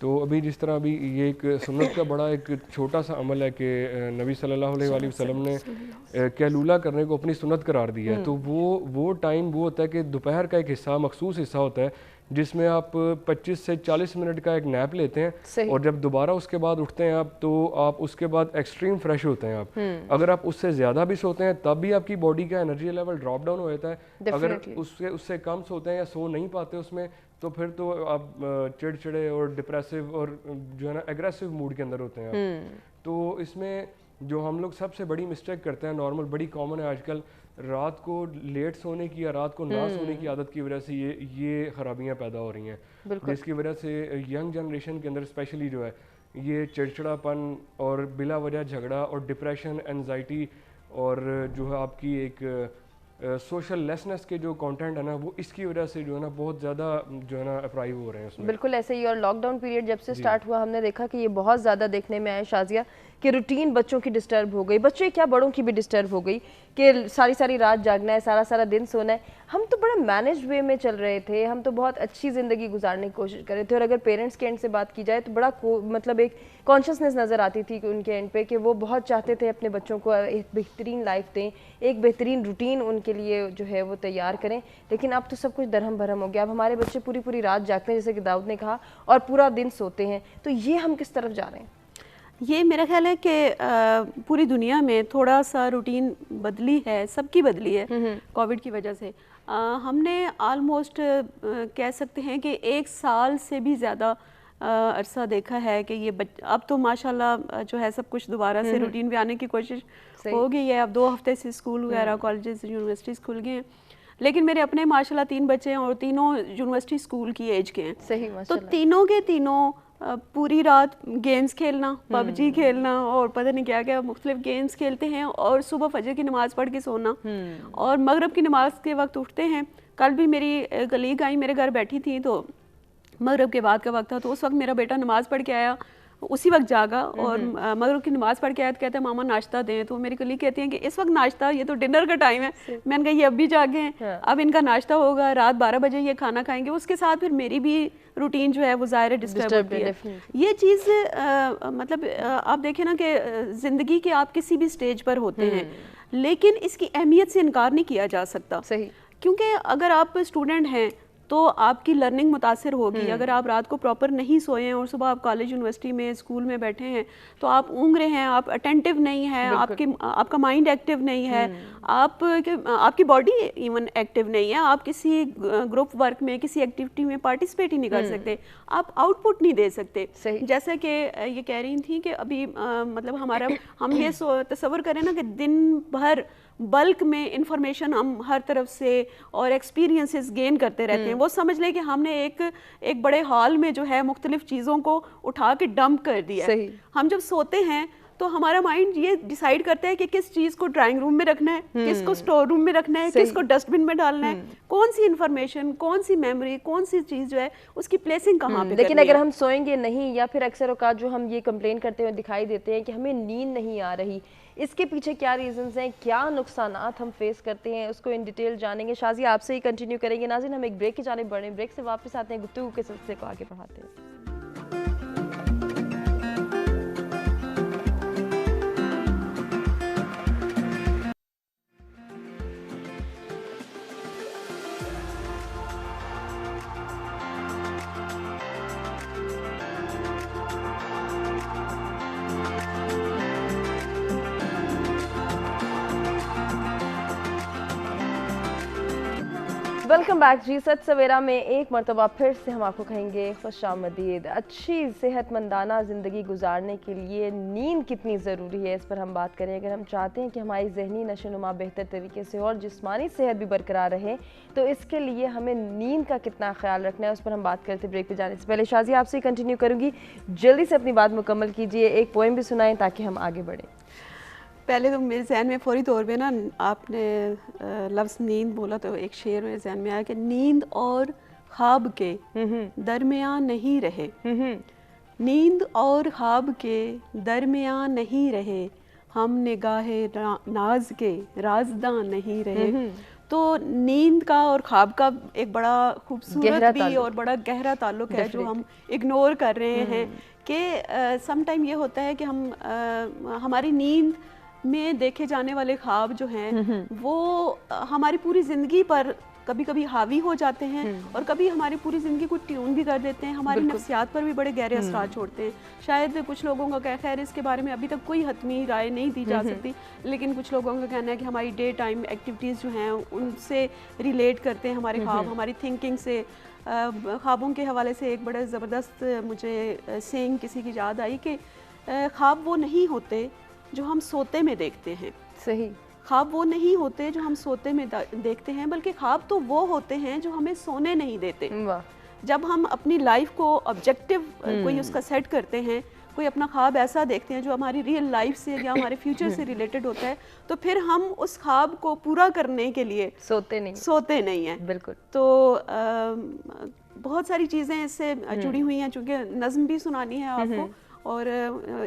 تو ابھی جس طرح ابھی یہ ایک سنت کا بڑا ایک چھوٹا سا عمل ہے کہ نبی صلی اللہ علیہ وآلہ وسلم نے قیلولہ کرنے کو اپنی سنت قرار دیا ہے. تو وہ ٹائم وہ ہوتا ہے کہ دوپہر کا ایک حصہ مخصوص حصہ ہوتا ہے جس میں آپ 25 سے 40 منٹ کا ایک نیپ لیتے ہیں, اور جب دوبارہ اس کے بعد اٹھتے ہیں آپ تو آپ اس کے بعد ایکسٹریم فریش ہوتے ہیں آپ. اگر آپ اس سے زیادہ بھی سوتے ہیں تب بھی آپ کی باڈی کا انرجی لیول ڈراپ ڈاؤن ہو جاتا ہے. اگر اس سے کم سوتے ہیں یا سو نہیں پاتے اس میں تو پھر تو آپ چڑچڑے اور ڈپریسو اور جو ہے نا ایگریسو موڈ کے اندر ہوتے ہیں آپ. تو اس میں جو ہم لوگ سب سے بڑی مسٹیک کرتے ہیں نارمل بڑی کامن ہے آج کل, رات کو لیٹ سونے کی یا رات کو نہ سونے کی عادت کی وجہ سے یہ خرابیاں پیدا ہو رہی ہیں, جس کی وجہ سے ینگ جنریشن کے اندر اسپیشلی جو ہے یہ چڑچڑاپن اور بلا وجہ جھگڑا اور ڈپریشن, انزائٹی اور جو ہے آپ کی ایک سوشل لیسنس کے جو کانٹینٹ ہے نا وہ اس کی وجہ سے جو ہے نا بہت زیادہ جو ہے نا اپرائیو ہو رہے ہیں اس میں. بالکل ایسے ہی, اور لاک ڈاؤن پیریڈ جب سے سٹارٹ ہوا ہم نے دیکھا کہ یہ بہت زیادہ دیکھنے میں آیا شازیہ کہ روٹین بچوں کی ڈسٹرب ہو گئی, بچے کیا بڑوں کی بھی ڈسٹرب ہو گئی کہ ساری رات جاگنا ہے, سارا دن سونا ہے. ہم تو بڑا مینجڈ وے میں چل رہے تھے, ہم تو بہت اچھی زندگی گزارنے کی کوشش کر رہے تھے, اور اگر پیرنٹس کے اینڈ سے بات کی جائے تو بڑا مطلب ایک کانشیسنس نظر آتی تھی کہ ان کے اینڈ پہ کہ وہ بہت چاہتے تھے اپنے بچوں کو ایک بہترین لائف دیں, ایک بہترین روٹین ان کے لیے جو ہے وہ تیار کریں. لیکن اب تو سب کچھ درہم بھرم ہو گیا, اب ہمارے بچے پوری رات جاگتے ہیں جیسے کہ داؤد نے کہا, اور پورا دن سوتے ہیں. تو یہ ہم کس طرف جا رہے ہیں؟ یہ میرا خیال ہے کہ پوری دنیا میں تھوڑا سا روٹین بدلی ہے, سب کی بدلی ہے کووڈ کی وجہ سے. ہم نے آلموسٹ کہہ سکتے ہیں کہ 1 سال سے بھی زیادہ عرصہ دیکھا ہے کہ یہ اب تو ماشاءاللہ جو ہے سب کچھ دوبارہ سے روٹین پہ آنے کی کوشش ہو گئی ہے. اب 2 ہفتے سے اسکول وغیرہ کالجز یونیورسٹیز کھل گئے ہیں, لیکن میرے اپنے ماشاءاللہ 3 بچے ہیں اور تینوں یونیورسٹی اسکول کی ایج کے ہیں. صحیح, تو تینوں کے تینوں پوری رات گیمز کھیلنا, پب جی کھیلنا اور پتہ نہیں کیا کیا مختلف گیمز کھیلتے ہیں, اور صبح فجر کی نماز پڑھ کے سونا, اور مغرب کی نماز کے وقت اٹھتے ہیں. کل بھی میری کلیگ آئی میرے گھر بیٹھی تھی تو مغرب کے بعد کا وقت تھا, تو اس وقت میرا بیٹا نماز پڑھ کے آیا, اسی وقت جاگا اور مغرب کی نماز پڑھ کے آیا تو کہتا ہے ماما ناشتہ دیں. تو میری کلیگ کہتی ہیں کہ اس وقت ناشتہ, یہ تو ڈنر کا ٹائم ہے. میں نے کہا یہ اب بھی جاگے ہیں, اب ان کا ناشتہ ہوگا, رات 12 بجے یہ کھانا کھائیں گے. اس کے ساتھ پھر میری بھی روٹین جو ہے وہ ظاہر ڈسٹرب ہوتی ہے. یہ چیز مطلب آپ دیکھیں نا کہ زندگی کے آپ کسی بھی سٹیج پر ہوتے ہیں, لیکن اس کی اہمیت سے انکار نہیں کیا جا سکتا. صحیح, کیونکہ اگر آپ اسٹوڈنٹ ہیں تو آپ کی لرننگ متاثر ہوگی. اگر آپ رات کو پراپر نہیں سوئے ہیں اور صبح آپ کالج یونیورسٹی میں اسکول میں بیٹھے ہیں تو آپ اونگ رہے ہیں, آپ اٹینٹیو نہیں ہیں, آپ کا مائنڈ ایکٹیو نہیں ہے, آپ کی باڈی ایون ایکٹیو نہیں ہے, آپ کسی گروپ ورک میں کسی ایکٹیویٹی میں پارٹیسپیٹ ہی نہیں کر سکتے, آپ آؤٹ پٹ نہیں دے سکتے. جیسا کہ یہ کہہ رہی تھیں کہ ابھی مطلب ہم یہ تصور کریں نا کہ دن بھر بلک میں انفارمیشن ہم ہر طرف سے اور ایکسپیرینسز گین کرتے رہتے ہیں. وہ سمجھ لیں کہ ہم نے ایک بڑے ہال میں جو ہے مختلف چیزوں کو اٹھا کے ڈمپ کر دیا. ہم جب سوتے ہیں تو ہمارا مائنڈ یہ ڈیسائیڈ کرتا ہے کہ کس چیز کو ڈرائنگ روم میں رکھنا ہے, کس کو اسٹور روم میں رکھنا ہے, کس کو ڈسٹ بن میں ڈالنا ہے, کون سی انفارمیشن, کون سی میموری, کون سی چیز جو ہے اس کی پلیسنگ کہاں پہ. لیکن اگر ہم سوئیں گے نہیں, یا پھر اکثر اوقات جو ہم یہ کمپلین کرتے ہوئے دکھائی دیتے ہیں کہ ہمیں نیند نہیں آ رہی, اس کے پیچھے کیا ریزنز ہیں, کیا نقصانات ہم فیس کرتے ہیں, اس کو ان ڈیٹیل جانیں گے. شازیہ آپ سے ہی کنٹینیو کریں گے. ناظرین ہم ایک بریک کی جانب بڑھیں, بریک سے واپس آتے ہیں, گفتگو کے سلسلے کو آگے بڑھاتے ہیں. Welcome back. جی سچ سویرا میں ایک مرتبہ پھر سے ہم آپ کو کہیں گے خوش آمدید. اچھی صحت مندانہ زندگی گزارنے کے لیے نیند کتنی ضروری ہے, اس پر ہم بات کریں. اگر ہم چاہتے ہیں کہ ہماری ذہنی نشو و نما بہتر طریقے سے اور جسمانی صحت بھی برقرار رہے تو اس کے لیے ہمیں نیند کا کتنا خیال رکھنا ہے, اس پر ہم بات کرتے بریک پہ جانے سے پہلے. شازیہ آپ سے کنٹینیو کروں گی, جلدی سے اپنی بات مکمل کیجئے, ایک پوئم بھی سنائیں تاکہ ہم آگے بڑھیں. پہلے تو میرے ذہن میں فوری طور پہ نا آپ نے لفظ نیند بولا تو ایک شعر میرے ذہن میں آیا کہ نیند اور خواب کے درمیان نہیں رہے, نیند اور خواب کے درمیان نہیں رہے, ہم نگاہ ناز کے رازداں نہیں رہے. تو نیند کا اور خواب کا ایک بڑا خوبصورت بھی تعلق. اور بڑا گہرا تعلق ہے جو ہم اگنور کر رہے ہیں کہ سم ٹائم یہ ہوتا ہے کہ ہماری نیند میں دیکھے جانے والے خواب جو ہیں وہ ہماری پوری زندگی پر کبھی کبھی حاوی ہو جاتے ہیں اور کبھی ہماری پوری زندگی کو ٹیون بھی کر دیتے ہیں, ہماری نفسیات پر بھی بڑے گہرے اثرات چھوڑتے ہیں. شاید کچھ لوگوں کا خیر اس کے بارے میں ابھی تک کوئی حتمی رائے نہیں دی جا سکتی, لیکن کچھ لوگوں کا کہنا ہے کہ ہماری ڈے ٹائم ایکٹیویٹیز جو ہیں ان سے ریلیٹ کرتے ہیں ہمارے خواب, ہماری تھنکنگ سے. خوابوں کے حوالے سے ایک بڑا زبردست مجھے سینگ کسی کی یاد آئی کہ خواب وہ نہیں ہوتے جو ہم سوتے میں دیکھتے ہیں. صحیح. خواب وہ نہیں ہوتے جو ہم سوتے میں دیکھتے ہیں, بلکہ خواب تو وہ ہوتے ہیں جو ہمیں سونے نہیں دیتے. جب ہم اپنی لائف کو آبجیکٹو کوئی اس کا سیٹ کرتے ہیں, کوئی اپنا خواب ایسا دیکھتے ہیں جو ہماری ریئل لائف سے یا ہمارے فیوچر سے ریلیٹڈ ہوتا ہے, تو پھر ہم اس خواب کو پورا کرنے کے لیے سوتے نہیں ہیں. بالکل. تو بہت ساری چیزیں اس سے جڑی ہوئی ہیں, چونکہ نظم بھی سنانی ہے آپ کو, اور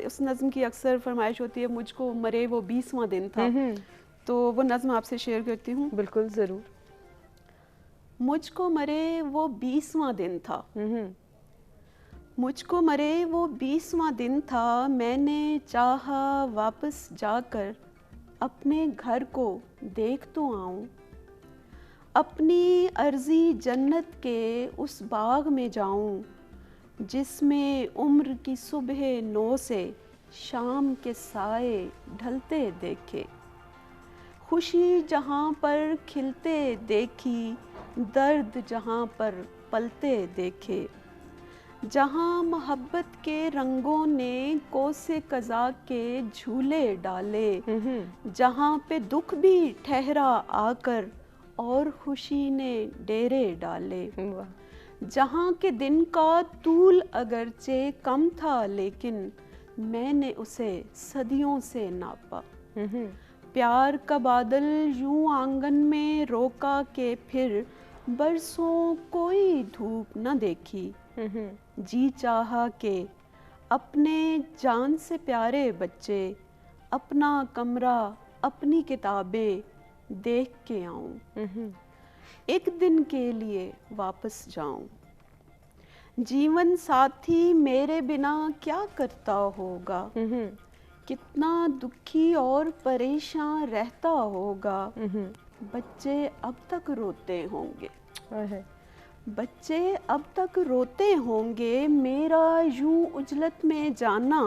اس نظم کی اکثر فرمائش ہوتی ہے مجھ کو مرے وہ 20واں دن تھا, تو وہ نظم آپ سے شیئر کرتی ہوں. بالکل ضرور. مجھ کو مرے وہ 20واں دن تھا, مجھ کو مرے وہ 20واں دن تھا, میں نے چاہا واپس جا کر اپنے گھر کو دیکھ تو آؤں, اپنی عرضی جنت کے اس باغ میں جاؤں جس میں عمر کی صبح 9 سے شام کے سائے ڈھلتے دیکھے. خوشی جہاں پر کھلتے دیکھی, درد جہاں پر پلتے دیکھے, جہاں محبت کے رنگوں نے کوسے قضا کے جھولے ڈالے, جہاں پہ دکھ بھی ٹھہرا آ کر اور خوشی نے ڈیرے ڈالے, جہاں کے دن کا طول اگرچہ کم تھا لیکن میں نے اسے صدیوں سے ناپا. پیار کا بادل یوں آنگن میں روکا کہ پھر برسوں کوئی دھوپ نہ دیکھی. جی چاہا کہ اپنے جان سے پیارے بچے, اپنا کمرہ اپنی کتابیں دیکھ کے آؤں, ایک دن کے لیے واپس جاؤں. جیون ساتھی میرے بنا کیا کرتا ہوگا, کتنا دکھی اور پریشان رہتا ہوگا. بچے اب تک روتے ہوں گے, بچے اب تک روتے ہوں گے, میرا یوں عجلت میں جانا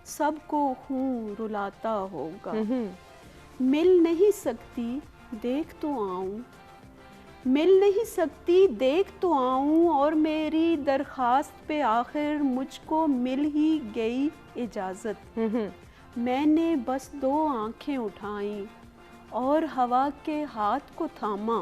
سب کو خون رلاتا ہوگا. مل نہیں سکتی دیکھ تو آؤں, مل نہیں سکتی دیکھ تو آؤں, اور میری درخواست پہ آخر مجھ کو مل ہی گئی اجازت. میں نے بس 2 آنکھیں اٹھائیں اور ہوا کے ہاتھ کو تھاما,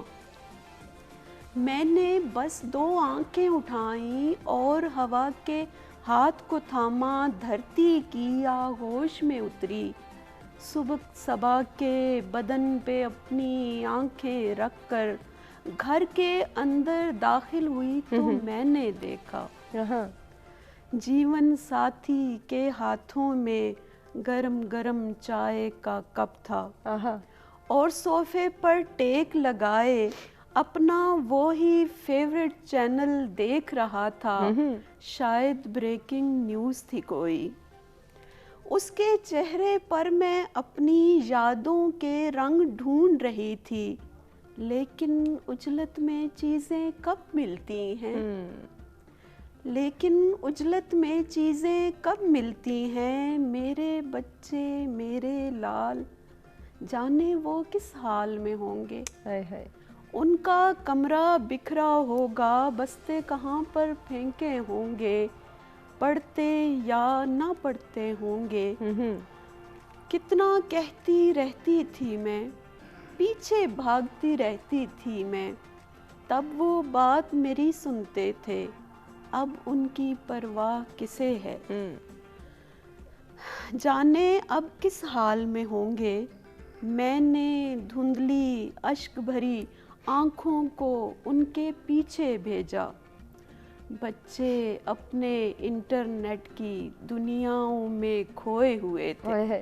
میں نے بس 2 آنکھیں اٹھائیں اور ہوا کے ہاتھ کو تھاما. دھرتی کی آغوش میں اتری, صبح صبا کے بدن پہ اپنی آنکھیں رکھ کر گھر کے اندر داخل ہوئی تو میں نے دیکھا جیون ساتھی کے ہاتھوں میں گرم گرم چائے کا کپ تھا, اور صوفے پر ٹیک لگائے اپنا وہی فیورٹ چینل دیکھ رہا تھا. شاید بریکنگ نیوز تھی کوئی, اس کے چہرے پر میں اپنی یادوں کے رنگ ڈھونڈ رہی تھی. لیکن عجلت میں چیزیں کب ملتی ہیں, لیکن عجلت میں چیزیں کب ملتی ہیں, میرے بچے میرے لال جانے وہ کس حال میں ہوں گے. ان کا کمرہ بکھرا ہوگا, بستے کہاں پر پھینکے ہوں گے, پڑھتے یا نہ پڑھتے ہوں گے. کتنا کہتی رہتی تھی میں, پیچھے بھاگتی رہتی تھی میں, تب وہ بات میری سنتے تھے, اب ان کی پرواہ کسے ہے. جانے اب کس حال میں ہوں گے. میں نے دھندلی اشک بھری آنکھوں کو ان کے پیچھے بھیجا, بچے اپنے انٹرنیٹ کی دنیاؤں میں کھوئے ہوئے تھے.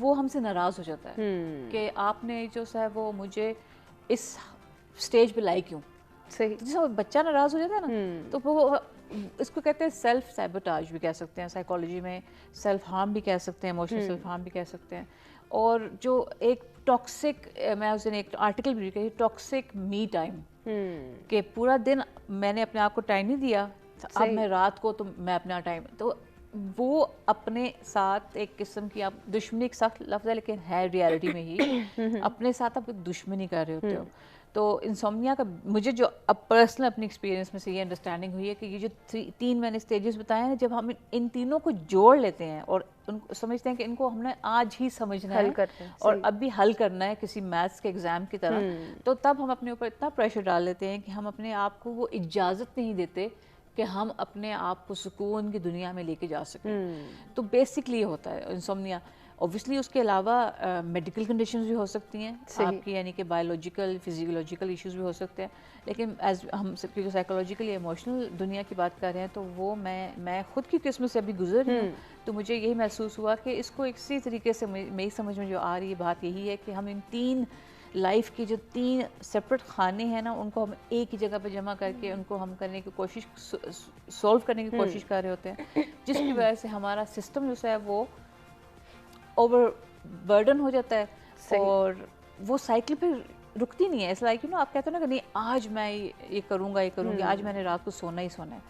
وہ ہم سے ناراض ہو جاتا ہے کہ آپ نے جو ہے وہ مجھے اس اسٹیج پہ لائی کیوں. صحیح. جس بچہ ناراض ہو جاتا ہے نا تو وہ اس کو کہتے ہیں سیلف سیبوٹاج بھی کہہ سکتے ہیں سائیکالوجی میں, سیلف ہارم بھی کہہ سکتے ہیں, ایموشنل سیلف ہارم بھی کہہ سکتے ہیں. اور جو ایک ٹاکسک, میں اس دن ایک آرٹیکل بھی کہی, ٹاکسک می ٹائم, کہ پورا دن میں نے اپنے آپ کو ٹائم نہیں دیا, اب میں رات کو تو میں اپنا ٹائم, تو وہ اپنے ساتھ ایک قسم کی, آپ دشمنی ایک سخت لفظ ہے لیکن ہے ریالٹی میں ہی, اپنے ساتھ آپ دشمنی کر رہے ہوتے ہو. تو انسومنیا کا مجھے جو اب پرسنل اپنی ایکسپیرینس میں سے یہ انڈرسٹینڈنگ ہوئی ہے کہ یہ جو 3 میں نے اسٹیجز بتائے ہیں, جب ہم ان تینوں کو جوڑ لیتے ہیں اور ان کو سمجھتے ہیں کہ ان کو ہم نے آج ہی سمجھنا ہے اور اب بھی حل کرنا ہے کسی میتھس کے ایگزام کی طرح, تو تب ہم اپنے اوپر اتنا پریشر ڈال لیتے ہیں کہ ہم اپنے آپ کو وہ اجازت نہیں دیتے کہ ہم اپنے آپ کو سکون کی دنیا میں لے کے جا سکیں. تو بیسکلی یہ ہوتا ہے انسومنیا. اوبویسلی اس کے علاوہ میڈیکل کنڈیشنز بھی ہو سکتی ہیں آپ کی, یعنی کہ بایولوجیکل فزیولوجیکل ایشوز بھی ہو سکتے ہیں, لیکن ایز ہم سب کی جو سائیکولوجیکلی ایموشنل دنیا کی بات کر رہے ہیں تو وہ میں خود کی قسمت سے ابھی گزر رہی ہوں, تو مجھے یہی محسوس ہوا کہ اس کو اسی طریقے سے میری سمجھ میں جو آ رہی ہے بات یہی ہے کہ ہم ان 3 لائف کی جو 3 سپریٹ خانے ہیں نا, ان کو ہم ایک ہی جگہ پہ جمع کر کے ان کو ہم کرنے کی کوشش, سولو کرنے کی کوشش کر رہے ہوتے ہیں, جس کی وجہ سے ہمارا سسٹم جو ہے وہ اوور برڈن ہو جاتا ہے اور وہ سائیکل پہ رکتی نہیں ہے. اس لائک آپ کہتے ہیں نا کہ نہیں آج میں یہ کروں گا, یہ کروں گی, آج میں نے رات کو سونا ہی سونا ہے.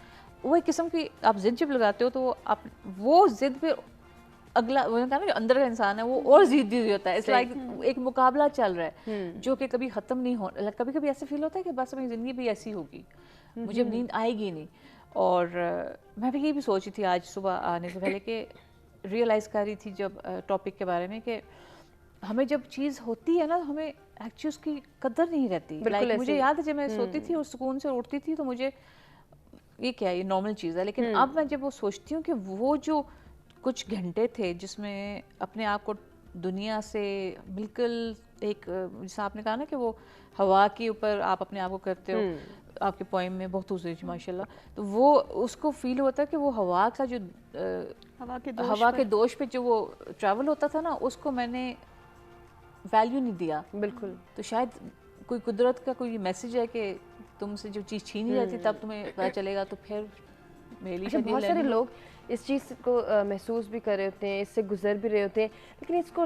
وہ ایک قسم کی آپ ضد جب لگاتے ہو تو آپ وہ ضد پہ اگلا, وہ کہا نا جو اندر کا انسان ہے وہ اور ضدی ہوتا ہے. اس لائک ایک مقابلہ چل رہا ہے جو کہ کبھی ختم نہیں ہو. کبھی کبھی ایسے فیل ہوتا ہے کہ بس میری زندگی بھی ایسی ہوگی, مجھے نیند آئے گی نہیں. اور میں بھی یہ بھی سوچی تھی آج صبح آنے سے پہلے کہ ریئلائز کر رہی تھی جب ٹاپک کے بارے میں کہ ہمیں جب چیز ہوتی ہے نا ہمیں ایکچولی اس کی قدر نہیں رہتی. لائک مجھے یاد ہے جب میں سوتی تھی اور سکون سے اٹھتی تھی تو مجھے یہ کیا یہ نارمل چیز ہے, لیکن اب میں جب وہ سوچتی ہوں کہ وہ جو کچھ گھنٹے تھے جس میں اپنے آپ کو دنیا سے بالکل ایک, جیسا آپ نے کہا نا کہ وہ ہوا کے اوپر آپ اپنے آپ کو کرتے ہو, آپ کے پوائم میں بہت خوبصورت تھی ماشاء اللہ, تو وہ اس کو فیل ہوتا ہے کہ وہ ہوا کا جو ہوا کے دوش پہ جو وہ ٹریول ہوتا تھا نا, اس کو میں نے ویلیو نہیں دیا. بالکل. تو شاید کوئی قدرت کا کوئی میسج ہے کہ تم سے جو چیز چھینی جاتی تب تمہیں پتہ چلے گا. تو پھر بہت سارے لوگ اس چیز کو محسوس بھی کر رہے ہوتے ہیں, اس سے گزر بھی رہے ہوتے ہیں, لیکن اس کو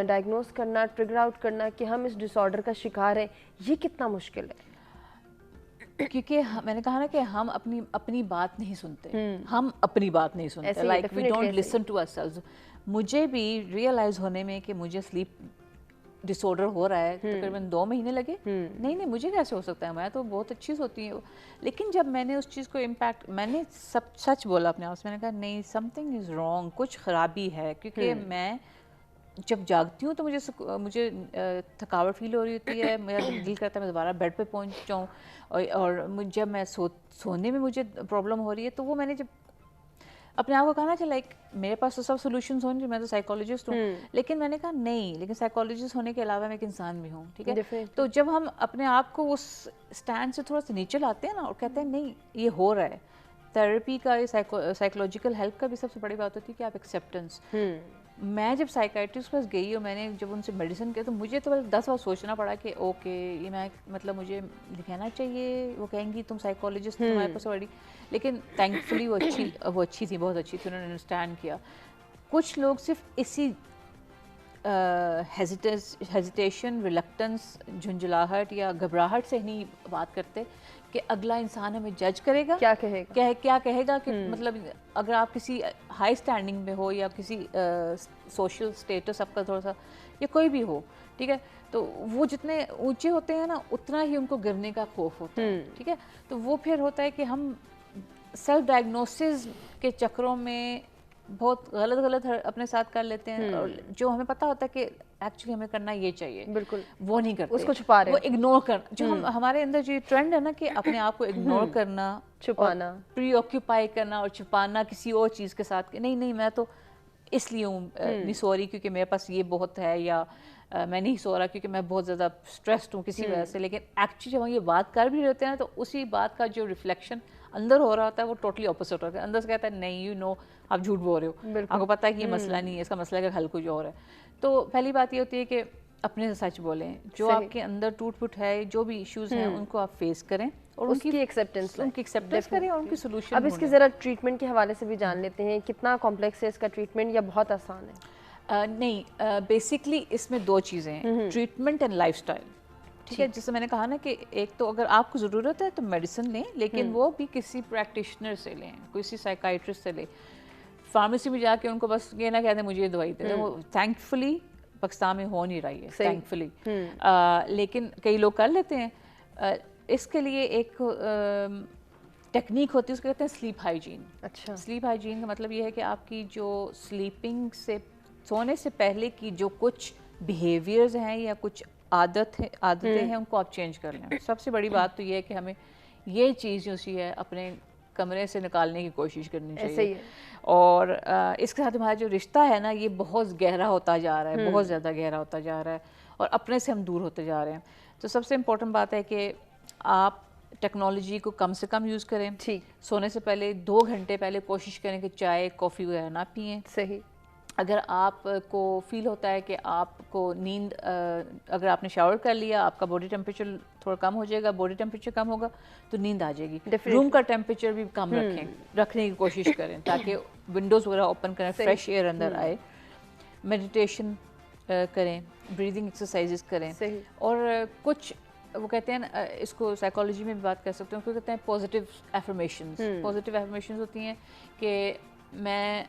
ڈائگنوز کرنا, ٹریگر آؤٹ کرنا کہ ہم اس ڈس آرڈر کا شکار ہیں, یہ کتنا مشکل ہے. کیونکہ میں نے کہا نا کہ ہم اپنی بات نہیں سنتے, ہم اپنی بات نہیں سنتے, like we don't listen to ourselves. مجھے بھی ریئلائز ہونے میں کہ مجھے سلیپ ڈس آرڈر ہو رہا ہے تقریباً 2 مہینے لگے. نہیں مجھے کیسے ہو سکتا ہے, میں تو بہت اچھی ہوتی ہوں. لیکن جب میں نے اس چیز کو امپیکٹ, میں نے سچ بولا اپنے آپ سے, میں نے کہا نہیں سم تھنگ از رانگ, کچھ خرابی ہے. کیونکہ میں جب جاگتی ہوں تو مجھے تھکاوٹ فیل ہو رہی ہوتی ہے, میرا دل کرتا ہے میں دوبارہ بیڈ پہ پہنچ جاؤں, اور جب میں سونے میں مجھے پرابلم ہو رہی ہے تو وہ میں نے جب اپنے آپ کو کہا نا کہ لائک میرے پاس تو سب سولوشنز ہوں, میں تو سائیکالوجسٹ ہوں, لیکن میں نے کہا نہیں, لیکن سائیکالوجسٹ ہونے کے علاوہ میں ایک انسان بھی ہوں, ٹھیک ہے. تو جب ہم اپنے آپ کو اس اسٹینڈ سے تھوڑا سا نیچے لاتے ہیں نا اور کہتے ہیں نہیں یہ ہو رہا ہے, تھراپی کا سائیکولوجیکل ہیلپ کا بھی سب سے بڑی بات ہوتی ہے کہ آپ ایکسیپٹنس. میں جب سائیکائٹرسٹ پاس گئی اور میں نے جب ان سے میڈیسن کیا تو مجھے تو 10 بار سوچنا پڑا کہ اوکے یہ میں مطلب مجھے لکھانا چاہیے. وہ کہیں گی تم سائیکالوجسٹ تمہارے پاس بڑی, لیکن تھینکفلی وہ اچھی تھی, بہت اچھی تھی, انہوں نے انڈرسٹینڈ کیا. کچھ لوگ صرف اسی ہیزیٹیشن, ریلکٹنس, جھنجھلاہٹ یا گھبراہٹ سے نہیں بات کرتے کہ اگلا انسان ہمیں جج کرے گا, کیا کہے گا کہ مطلب اگر آپ کسی ہائی اسٹینڈنگ میں ہو یا کسی سوشل اسٹیٹس آپ کا تھوڑا سا یا کوئی بھی ہو, ٹھیک ہے, تو وہ جتنے اونچے ہوتے ہیں نا اتنا ہی ان کو گرنے کا خوف ہوتا ہے, ٹھیک ہے. تو وہ پھر ہوتا ہے کہ ہم سیلف ڈائگنوسس کے چکروں میں بہت غلط اپنے ساتھ کر لیتے ہیں, اور جو ہمیں پتہ ہوتا ہے کہ ایکچولی ہمیں کرنا یہ چاہیے, بالکل وہ نہیں کرتے, اس کو چھپا رہے, وہ اگنور کر. جو ہمارے اندر جو ٹرینڈ ہے نا کہ اپنے آپ کو اگنور کرنا, چھپانا, پری آکیوپائی کرنا اور چھپانا کسی اور چیز کے ساتھ کہ نہیں میں تو اس لیے ہوں نہیں سو رہی کیونکہ میرے پاس یہ بہت ہے, یا میں نہیں سو رہا کیونکہ میں بہت زیادہ اسٹریسڈ ہوں کسی وجہ سے. لیکن ایکچولی جب ہم یہ بات کر بھی رہتے ہیں تو اسی بات کا جو ریفلیکشن اندر ہو رہا ہوتا ہے وہ ٹوٹلی اپوزٹ ہوتا ہے. اندر سے کہتا ہے نہیں آپ جھوٹ بول رہے ہو, آپ کو پتہ ہے کہ یہ مسئلہ نہیں ہے, اس کا مسئلہ کا حل کچھ اور ہے. تو پہلی بات یہ ہوتی ہے کہ اپنے سے سچ بولیں, جو آپ کے اندر ٹوٹ پھوٹ ہے, جو بھی ایشوز ہیں ان کو آپ فیس کریں اور اس کی ایکسیپٹنس کریں اور ان کی سولوشن. اب اس کی ذرا ٹریٹمنٹ کے حوالے سے بھی جان لیتے ہیں, کتنا کمپلیکس ہے اس کا ٹریٹمنٹ یا بہت آسان ہے؟ نہیں, بیسکلی اس میں دو چیزیں ہیں, ٹریٹمنٹ اینڈ لائف اسٹائل. ٹھیک ہے, جیسے میں نے کہا نا کہ ایک تو اگر آپ کو ضرورت ہے تو میڈیسن لیں, لیکن وہ بھی کسی پریکٹیشنر سے لیں, کسی سائیکائٹرسٹ سے لیں. فارمیسی میں جا کے ان کو بس یہ نہ کہہ دیں مجھے یہ دوائی دے دیں, وہ تھینک فلی پاکستان میں ہو نہیں رہی ہے, تھینک فلی, لیکن کئی لوگ کر لیتے ہیں. اس کے لیے ایک ٹیکنیک ہوتی ہے, اس کو کہتے ہیں سلیپ ہائیجین. اچھا, سلیپ ہائیجین کا مطلب یہ ہے کہ آپ کی جو سلیپنگ سے, سونے سے پہلے کی جو کچھ بیہیویئرز ہیں یا کچھ عادتیں ہیں, ان کو آپ چینج کر لیں. سب سے بڑی بات تو یہ ہے کہ ہمیں یہ چیز جو سی ہے اپنے کمرے سے نکالنے کی کوشش کرنی چاہیے. اور اس کے ساتھ ہمارا جو رشتہ ہے نا, یہ بہت گہرا ہوتا جا رہا ہے, بہت زیادہ گہرا ہوتا جا رہا ہے, اور اپنے سے ہم دور ہوتے جا رہے ہیں. تو سب سے امپورٹنٹ بات ہے کہ آپ ٹیکنالوجی کو کم سے کم یوز کریں. سونے سے پہلے 2 گھنٹے پہلے کوشش کریں کہ چائے کافی وغیرہ نہ پئیں. صحیح. اگر آپ کو فیل ہوتا ہے کہ آپ کو نیند, اگر آپ نے شاور کر لیا, آپ کا باڈی ٹیمپریچر تھوڑا کم ہو جائے گا, باڈی ٹیمپریچر کم ہوگا تو نیند آ جائے گی. روم کا ٹیمپریچر بھی کم رکھنے کی کوشش کریں تاکہ ونڈوز وغیرہ اوپن کریں, فریش ایئر اندر آئے. میڈیٹیشن کریں, بریدنگ ایکسرسائزز کریں, اور کچھ وہ کہتے ہیں نا, اس کو سائیکالوجی میں بھی بات کر سکتے ہیں, اس کو کہتے ہیں پازیٹیو ایفرمیشنز. پازیٹیو ایفرمیشنز ہوتی ہیں کہ میں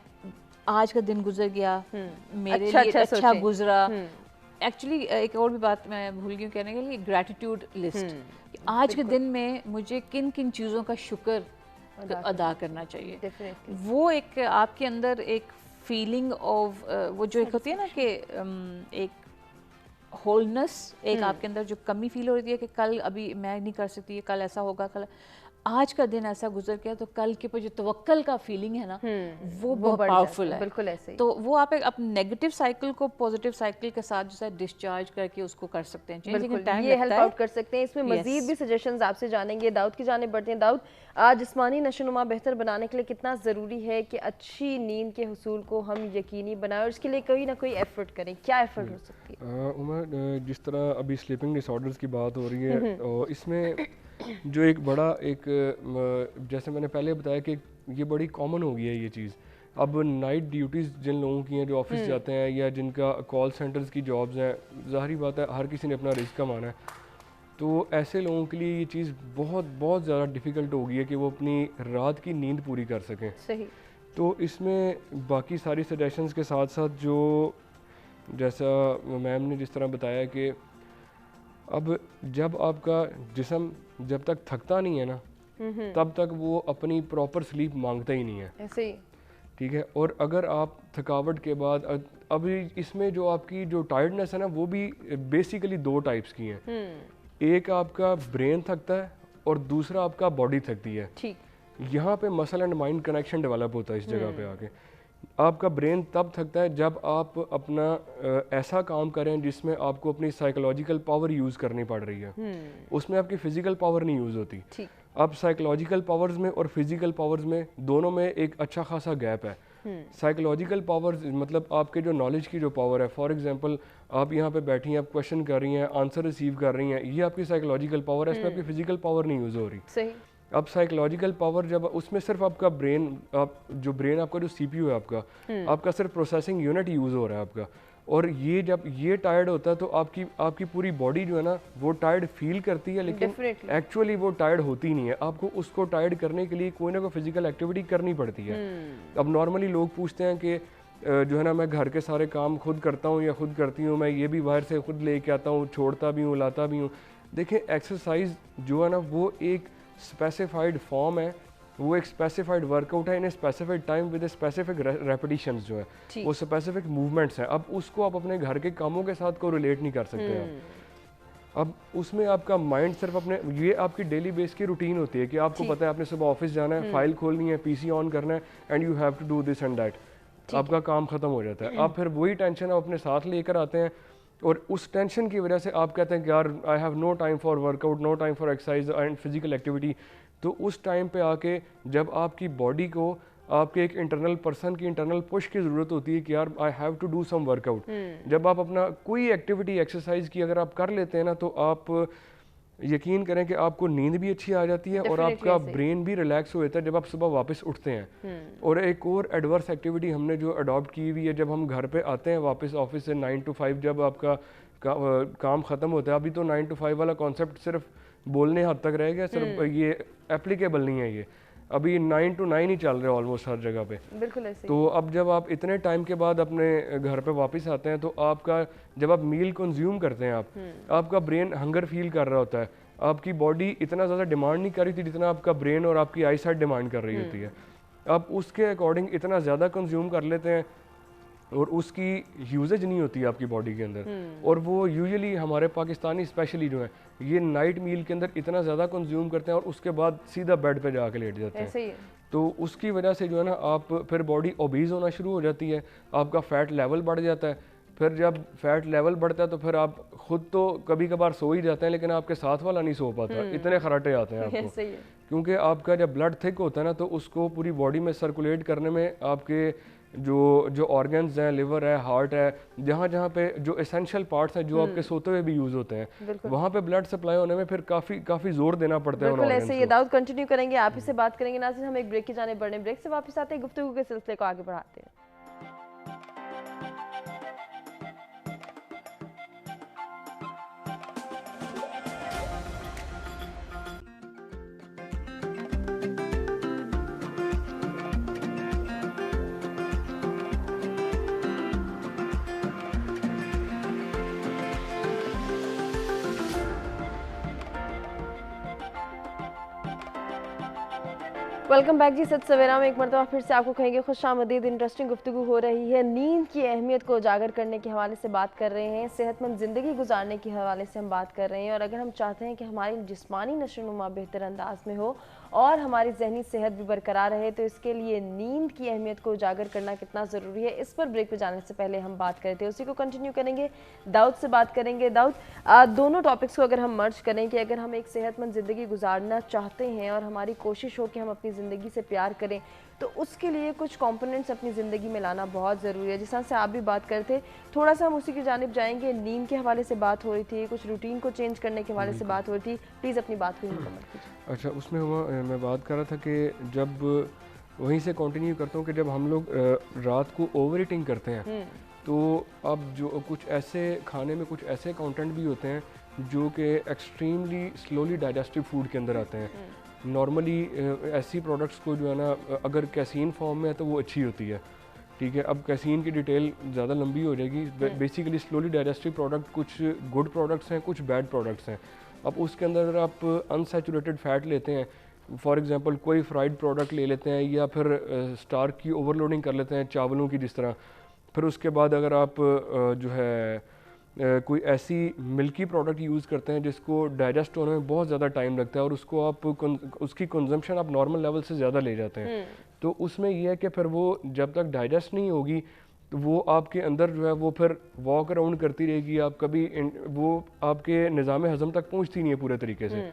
آج کا دن گزر گیا, میرے لیے اچھا گزرا. ایکچولی ایک اور بھی بات میں بھول گئی ہوں کہنے کے لیے, گریٹیٹیوڈ لسٹ. آج کے دن میں مجھے کن کن چیزوں کا شکر ادا کرنا چاہیے. وہ ایک آپ کے اندر ایک فیلنگ آف, وہ جو ایک ہوتی ہے نا کہ ایک ہولنس, ایک آپ کے اندر جو کمی فیل ہو رہی ہے کہ کل ابھی میں نہیں کر سکتی, کل ایسا ہوگا, کل آج کا دن ایسا گزر گیا, تو کل کے اوپر جو توکل کا فیلنگ ہے نا, وہ بہت پاورفل ہے. بالکل ایسے ہی. تو وہ آپ اپنے نیگیٹو سائیکل کو پازیٹیو سائیکل کے ساتھ جو ہے ڈسچارج کر کے اس کو کر سکتے ہیں. یہ ہیلپ آؤٹ کر سکتے ہیں. اس میں مزید بھی سجیشنز آپ سے جانیں گے. داؤد کی جانب بڑھتے ہیں. داؤد, جسمانی نشو و نما بہتر بنانے کے لیے کتنا ضروری ہے کہ اچھی نیند کے حصول کو ہم یقینی بنائیں, اور اس کے لیے کوئی نہ کوئی ایفرٹ کریں؟ کیا ایفرٹ ہو سکتی ہے؟ عمر, جس طرح ابھی سلیپنگ ڈس آرڈرز کی بات ہو رہی ہے, اس میں جو ایک بڑا ایک, جیسے میں نے پہلے بتایا کہ یہ بڑی کامن ہو گئی ہے یہ چیز. اب نائٹ ڈیوٹیز جن لوگوں کی ہیں جو آفس جاتے ہیں یا جن کا کال سینٹرز کی جابز ہیں, ظاہری بات ہے ہر کسی نے اپنا رزق کمانا ہے, تو ایسے لوگوں کے لیے یہ چیز بہت بہت زیادہ ڈیفیکلٹ ہو گئی ہے کہ وہ اپنی رات کی نیند پوری کر سکیں. صحیح. تو اس میں باقی ساری سجیشنز کے ساتھ ساتھ جو جیسا میم نے جس طرح بتایا کہ اب جب آپ کا جسم جب تک تھکتا نہیں ہے نا, تب تک وہ اپنی پراپر سلیپ مانگتا ہی نہیں ہے. ایسے ہی. ٹھیک ہے, اور اگر آپ تھکاوٹ کے بعد, ابھی اس میں جو آپ کی جو ٹائرڈنیس ہے نا, وہ بھی بیسیکلی 2 ٹائپس کی ہیں. ایک آپ کا برین تھکتا ہے اور دوسرا آپ کا باڈی تھکتی ہے. یہاں پہ مسل اینڈ مائنڈ کنیکشن ڈیولپ ہوتا ہے اس جگہ پہ آ کے. آپ کا برین تب تھکتا ہے جب آپ اپنا ایسا کام کریں جس میں آپ کو اپنی سائیکولوجیکل پاور یوز کرنی پڑ رہی ہے. اس میں آپ کی فزیکل پاور نہیں یوز ہوتی. اب سائیکولوجیکل پاورز میں اور فزیکل پاورز میں دونوں میں ایک اچھا خاصا گیپ ہے. سائیکولوجیکل پاورز مطلب آپ کے جو نالج کی جو پاور ہے, فار ایگزامپل آپ یہاں پہ بیٹھی ہیں, آپ کویشچن کر رہی ہیں, آنسر ریسیو کر رہی ہیں, یہ آپ کی سائیکولوجیکل پاور ہے, اس میں آپ کی فزیکل پاور نہیں یوز ہو رہی. صحیح. اب سائیکولوجیکل پاور جب اس میں صرف آپ کا برین, جو برین آپ کا جو سی پی یو ہے آپ کا صرف پروسیسنگ یونٹ یوز ہو رہا ہے آپ کا, اور یہ جب یہ ٹائرڈ ہوتا ہے تو آپ کی پوری باڈی جو ہے نا وہ ٹائرڈ فیل کرتی ہے, لیکن ایکچولی وہ ٹائرڈ ہوتی نہیں ہے. آپ کو اس کو ٹائرڈ کرنے کے لیے کوئی نہ کوئی فزیکل ایکٹیویٹی کرنی پڑتی ہے. اب نارملی لوگ پوچھتے ہیں کہ جو ہے نا میں گھر کے سارے کام خود کرتا ہوں یا خود کرتی ہوں, میں یہ بھی باہر سے خود لے کے آتا ہوں, چھوڑتا بھی ہوں, لاتا بھی ہوں. دیکھیں ایکسرسائز جو ہے نا وہ ایک اسپیسیفائڈ فارم ہے, وہ ایک اسپیسیفائڈ ورک آؤٹ ہے in a specified time with a specific repetitions جو ہے وہ اسپیسیفک موومنٹس ہیں. اب اس کو آپ اپنے گھر کے کاموں کے ساتھ کو ریلیٹ نہیں کر سکتے اب اس میں آپ کا مائنڈ صرف اپنے, یہ آپ کی ڈیلی بیس کی روٹین ہوتی ہے کہ آپ کو پتہ ہے آپ نے صبح آفس جانا ہے, فائل کھولنی ہے, پی سی آن کرنا ہے, and you have to do this and that. آپ کا کام ختم ہو جاتا ہے. آپ پھر وہی ٹینشن آپ اپنے ساتھ لے کر آتے ہیں, اور اس ٹینشن کی وجہ سے آپ کہتے ہیں کہ یار I have no time for work out, no time for exercise and physical activity. تو اس ٹائم پہ آ کے جب آپ کی باڈی کو آپ کے ایک انٹرنل پرسن کی انٹرنل پش کی ضرورت ہوتی ہے کہ یار I have to do some work out. جب آپ اپنا کوئی ایکٹیویٹی ایکسرسائز کی اگر آپ کر لیتے ہیں نا تو آپ یقین کریں کہ آپ کو نیند بھی اچھی آ جاتی ہے اور آپ کا برین بھی ریلیکس ہو جاتا ہے جب آپ صبح واپس اٹھتے ہیں. اور ایک اور ایڈورس ایکٹیویٹی ہم نے جو اڈاپٹ کی ہوئی ہے, جب ہم گھر پہ آتے ہیں واپس آفس سے 9 to 5, جب آپ کا کام ختم ہوتا ہے, ابھی تو 9 to 5 والا کانسیپٹ صرف بولنے حد تک رہ گیا, صرف یہ اپلیکیبل نہیں ہے, یہ ابھی 9 to 9 ہی چل رہا ہے آلموسٹ ہر جگہ پہ. بالکل ایسے. تو اب جب آپ اتنے ٹائم کے بعد اپنے گھر پہ واپس آتے ہیں تو آپ کا جب آپ میل کنزیوم کرتے ہیں آپ کا برین ہنگر فیل کر رہا ہوتا ہے, آپ کی باڈی اتنا زیادہ ڈیمانڈ نہیں کر رہی تھی جتنا آپ کا برین اور آپ کی آئی سائٹ ڈیمانڈ کر رہی ہوتی ہے. آپ اس کے اکارڈنگ اتنا زیادہ کنزیوم کر لیتے ہیں اور اس کی یوزیج نہیں ہوتی ہے آپ کی باڈی کے اندر, اور وہ یوزلی ہمارے پاکستانی اسپیشلی جو ہیں یہ نائٹ میل کے اندر اتنا زیادہ کنزیوم کرتے ہیں اور اس کے بعد سیدھا بیڈ پہ جا کے لیٹ جاتے ہیں. تو اس کی وجہ سے جو ہے نا آپ پھر باڈی اوبیز ہونا شروع ہو جاتی ہے, آپ کا فیٹ لیول بڑھ جاتا ہے. پھر جب فیٹ لیول بڑھتا ہے تو پھر آپ خود تو کبھی کبھار سو ہی جاتے ہیں لیکن آپ کے ساتھ والا نہیں سو پاتا, اتنے خراٹے آتے ہیں آپ کو, کیونکہ آپ کا جب بلڈ تھک ہوتا ہے نا تو اس کو پوری باڈی میں سرکولیٹ کرنے میں آپ کے جو آرگنز ہیں, لیور ہے, ہارٹ ہے, جہاں جہاں پہ جو اسینشیل پارٹس ہیں جو آپ کے سوتے ہوئے بھی یوز ہوتے ہیں, وہاں پہ بلڈ سپلائی ہونے میں پھر کافی زور دینا پڑتا ہے. بالکل ایسے. یہ داؤد کنٹینیو کریں گے, آپ ہی سے بات کریں گے. ناظرین ہم ایک بریک کی جانب بڑھنے, بریک سے واپس آتے ہیں, گفتگو کے سلسلے کو آگے بڑھاتے ہیں. ویلکم بیک جی. سچ سویرا میں ایک مرتبہ پھر سے آپ کو کہیں گے خوش آمدید. انٹرسٹنگ گفتگو ہو رہی ہے, نیند کی اہمیت کو اجاگر کرنے کے حوالے سے بات کر رہے ہیں, صحت مند زندگی گزارنے کے حوالے سے ہم بات کر رہے ہیں. اور اگر ہم چاہتے ہیں کہ ہماری جسمانی نشو و نما بہتر انداز میں ہو اور ہماری ذہنی صحت بھی برقرار رہے تو اس کے لیے نیند کی اہمیت کو اجاگر کرنا کتنا ضروری ہے, اس پر بریک پہ جانے سے پہلے ہم بات کرتے ہیں, اسی کو کنٹینیو کریں گے. داؤد سے بات کریں گے. داؤد, دونوں ٹاپکس کو اگر ہم مرج کریں کہ اگر ہم ایک صحت مند زندگی گزارنا چاہتے ہیں اور ہماری کوشش ہو کہ ہم اپنی زندگی سے پیار کریں تو اس کے لیے کچھ کمپوننٹس اپنی زندگی میں لانا بہت ضروری ہے, جس طرح سے آپ بھی بات کرتے. تھوڑا سا ہم اسی کی جانب جائیں گے. نیند کے حوالے سے بات ہو رہی تھی, کچھ روٹین کو چینج کرنے کے حوالے سے بات ہو رہی تھی, پلیز اپنی بات کو مکمل کیجیے. اچھا, اس میں میں بات کر رہا تھا کہ جب وہیں سے کنٹینیو کرتا ہوں کہ جب ہم لوگ رات کو اوور ایٹنگ کرتے ہیں تو اب جو کچھ ایسے کھانے میں کچھ ایسے کانٹینٹ بھی ہوتے ہیں جو کہ ایکسٹریملی سلولی ڈائجسٹو فوڈ کے اندر آتے ہیں. نارملی ایسی پروڈکٹس کو جو ہے نا اگر کیسین فارم میں ہے تو وہ اچھی ہوتی ہے, ٹھیک ہے. اب کیسین کی ڈیٹیل زیادہ لمبی ہو جائے گی. بیسیکلی سلولی ڈائجسٹو پروڈکٹ کچھ گڈ پروڈکٹس ہیں, کچھ بیڈ پروڈکٹس ہیں. اب اس کے اندر اگر آپ انسیچوریٹڈ فیٹ لیتے ہیں, فار ایگزامپل کوئی فرائڈ پروڈکٹ لے لیتے ہیں یا پھر اسٹارچ کی اوور لوڈنگ کر لیتے ہیں چاولوں کی جس طرح, پھر اس کے بعد اگر آپ جو ہے کوئی ایسی ملکی پروڈکٹ یوز کرتے ہیں جس کو ڈائجسٹ ہونے میں بہت زیادہ ٹائم لگتا ہے اور اس کو آپ اس کی کنزمپشن آپ نارمل لیول سے زیادہ لے جاتے ہیں, تو اس میں یہ ہے کہ پھر وہ جب تک ڈائجسٹ نہیں ہوگی تو وہ آپ کے اندر جو ہے وہ پھر واک اراؤنڈ کرتی رہے گی, آپ کبھی وہ آپ کے نظام ہضم تک پہنچتی نہیں ہے پورے طریقے سے.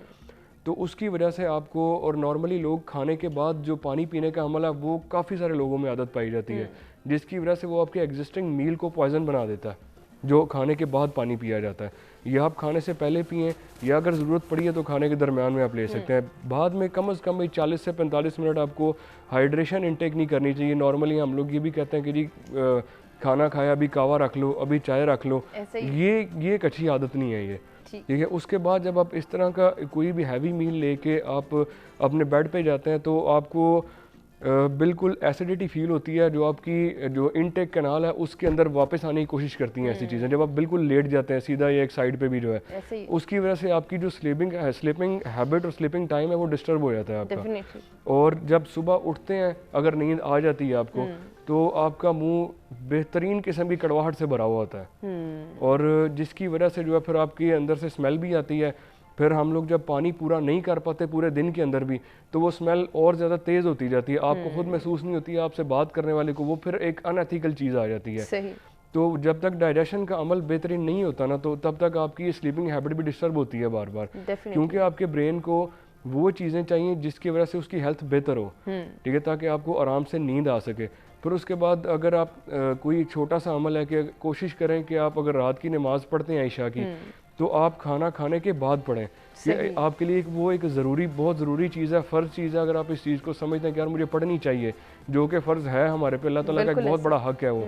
تو اس کی وجہ سے آپ کو, اور نارملی لوگ کھانے کے بعد جو پانی پینے کا عمل ہے وہ کافی سارے لوگوں میں عادت پائی جاتی ہے, جس کی وجہ سے وہ آپ کے ایگزسٹنگ میل کو پوائزن بنا دیتا ہے جو کھانے کے بعد پانی پیا جاتا ہے. یا آپ کھانے سے پہلے پئیں یا اگر ضرورت پڑی ہے تو کھانے کے درمیان میں آپ لے سکتے ہیں. بعد میں کم از کم 40 سے 45 منٹ آپ کو ہائیڈریشن انٹیک نہیں کرنی چاہیے. نارملی ہم لوگ یہ بھی کہتے ہیں کہ جی کھانا کھایا ابھی کہوہ رکھ لو, ابھی چائے رکھ لو, یہ ایک اچھی عادت نہیں ہے یہ, ٹھیک ہے. اس کے بعد جب آپ اس طرح کا کوئی بھی ہیوی میل لے کے آپ اپنے بیڈ پہ جاتے ہیں تو آپ کو بالکل ایسیڈیٹی فیل ہوتی ہے, جو آپ کی جو انٹیک کنال ہے اس کے اندر واپس آنے کی کوشش کرتی ہیں ایسی چیزیں. جب آپ بالکل لیٹ جاتے ہیں سیدھا یہ ایک سائڈ پہ بھی جو ہے, اس کی وجہ سے آپ کی جو سلیپنگ ہیبٹ اور سلیپنگ ٹائم ہے وہ ڈسٹرب ہو جاتا ہے آپ کا. اور جب صبح اٹھتے ہیں اگر نیند آ جاتی ہے آپ کو تو آپ کا منہ بہترین قسم کی کڑواہٹ سے بھرا ہوا ہوتا ہے, اور جس کی وجہ سے جو ہے پھر آپ کے اندر سے اسمیل بھی آتی ہے. پھر ہم لوگ جب پانی پورا نہیں کر پاتے پورے دن کے اندر بھی تو وہ اسمیل اور زیادہ تیز ہوتی جاتی ہے, آپ کو خود محسوس نہیں ہوتی ہے, آپ سے بات کرنے والے کو وہ پھر ایک ان ایتھیکل چیز آ جاتی ہے. تو جب تک ڈائجیشن کا عمل بہترین نہیں ہوتا نا تو تب تک آپ کی سلیپنگ ہیبٹ بھی ڈسٹرب ہوتی ہے بار بار, کیونکہ آپ کے برین کو وہ چیزیں چاہیے جس کی وجہ سے اس کی ہیلتھ بہتر ہو, ٹھیک ہے, تاکہ آپ کو آرام سے نیند آ سکے. پھر اس کے بعد اگر آپ کوئی چھوٹا سا عمل ہے کہ کوشش کریں کہ آپ اگر رات کی نماز پڑھتے ہیں عشاء کی, تو آپ کھانا کھانے کے بعد پڑھیں. کہ آپ کے لیے وہ ایک ضروری, بہت ضروری چیز ہے, فرض چیز ہے. اگر آپ اس چیز کو سمجھتے ہیں کہ یار مجھے پڑھنی چاہیے, جو کہ فرض ہے ہمارے پہ, اللہ تعالیٰ کا ایک بہت بڑا حق ہے وہ,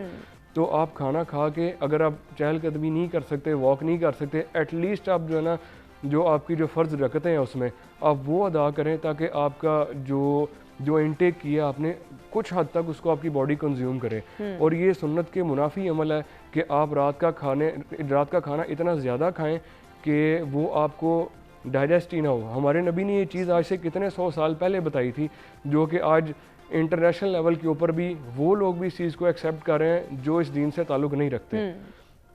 تو آپ کھانا کھا کے اگر آپ چہل قدمی نہیں کر سکتے, واک نہیں کر سکتے, ایٹ لیسٹ آپ جو ہے نا, جو آپ کی جو فرض رکعتیں ہیں اس میں آپ وہ ادا کریں, تاکہ آپ کا جو انٹیک کیا آپ نے کچھ حد تک اس کو آپ کی باڈی کنزیوم کرے. اور یہ سنت کے منافی عمل ہے کہ آپ رات کا کھانا اتنا زیادہ کھائیں کہ وہ آپ کو ڈائجسٹ ہی نہ ہو. ہمارے نبی نے یہ چیز آج سے کتنے 100 سال پہلے بتائی تھی, جو کہ آج انٹرنیشنل لیول کے اوپر بھی وہ لوگ بھی اس چیز کو ایکسیپٹ کر رہے ہیں جو اس دین سے تعلق نہیں رکھتے.